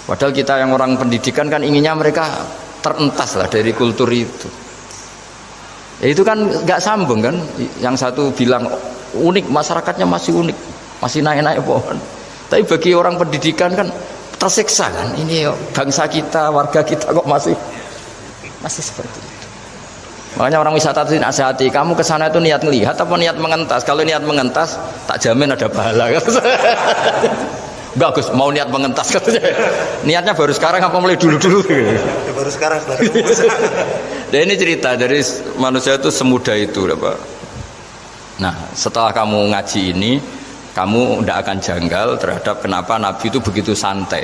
Padahal kita yang orang pendidikan kan inginnya mereka terentas lah dari kultur itu. Ya itu kan gak sambung kan. Yang satu bilang unik, masyarakatnya masih unik, masih naik-naik pohon. Tapi bagi orang pendidikan kan tersiksa kan, ini bangsa kita, warga kita kok masih seperti itu. Makanya orang wisata itu nasihati, kamu ke sana itu niat ngelihat apa niat mengentas? Kalau niat mengentas tak jamin ada pahala. Bagus, mau niat mengentas katanya. Niatnya baru sekarang apa mulai dulu-dulu? Baru sekarang. Dan ini cerita dari manusia itu semudah itu, Pak. Nah, setelah kamu ngaji ini, kamu tidak akan janggal terhadap kenapa Nabi itu begitu santai.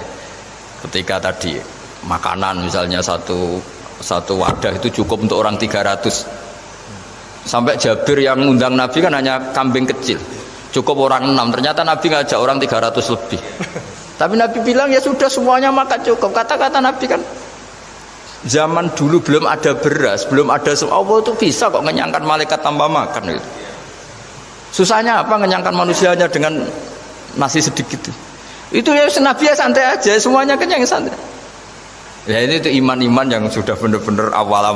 Ketika tadi makanan misalnya satu wadah itu cukup untuk orang 300. Sampai Jabir yang ngundang Nabi kan hanya kambing kecil, cukup orang 6. Ternyata Nabi ngajak orang 300 lebih. Tapi Nabi bilang ya sudah semuanya makan cukup. Kata-kata Nabi kan zaman dulu belum ada beras, belum ada Allah itu bisa kok ngenyangkan malaikat tanpa makan gitu. Susahnya apa ngenyangkan manusianya dengan nasi sedikit itu ya Nabi ya santai aja, semuanya kenyang santai. Ya ini itu iman-iman yang sudah benar-benar awal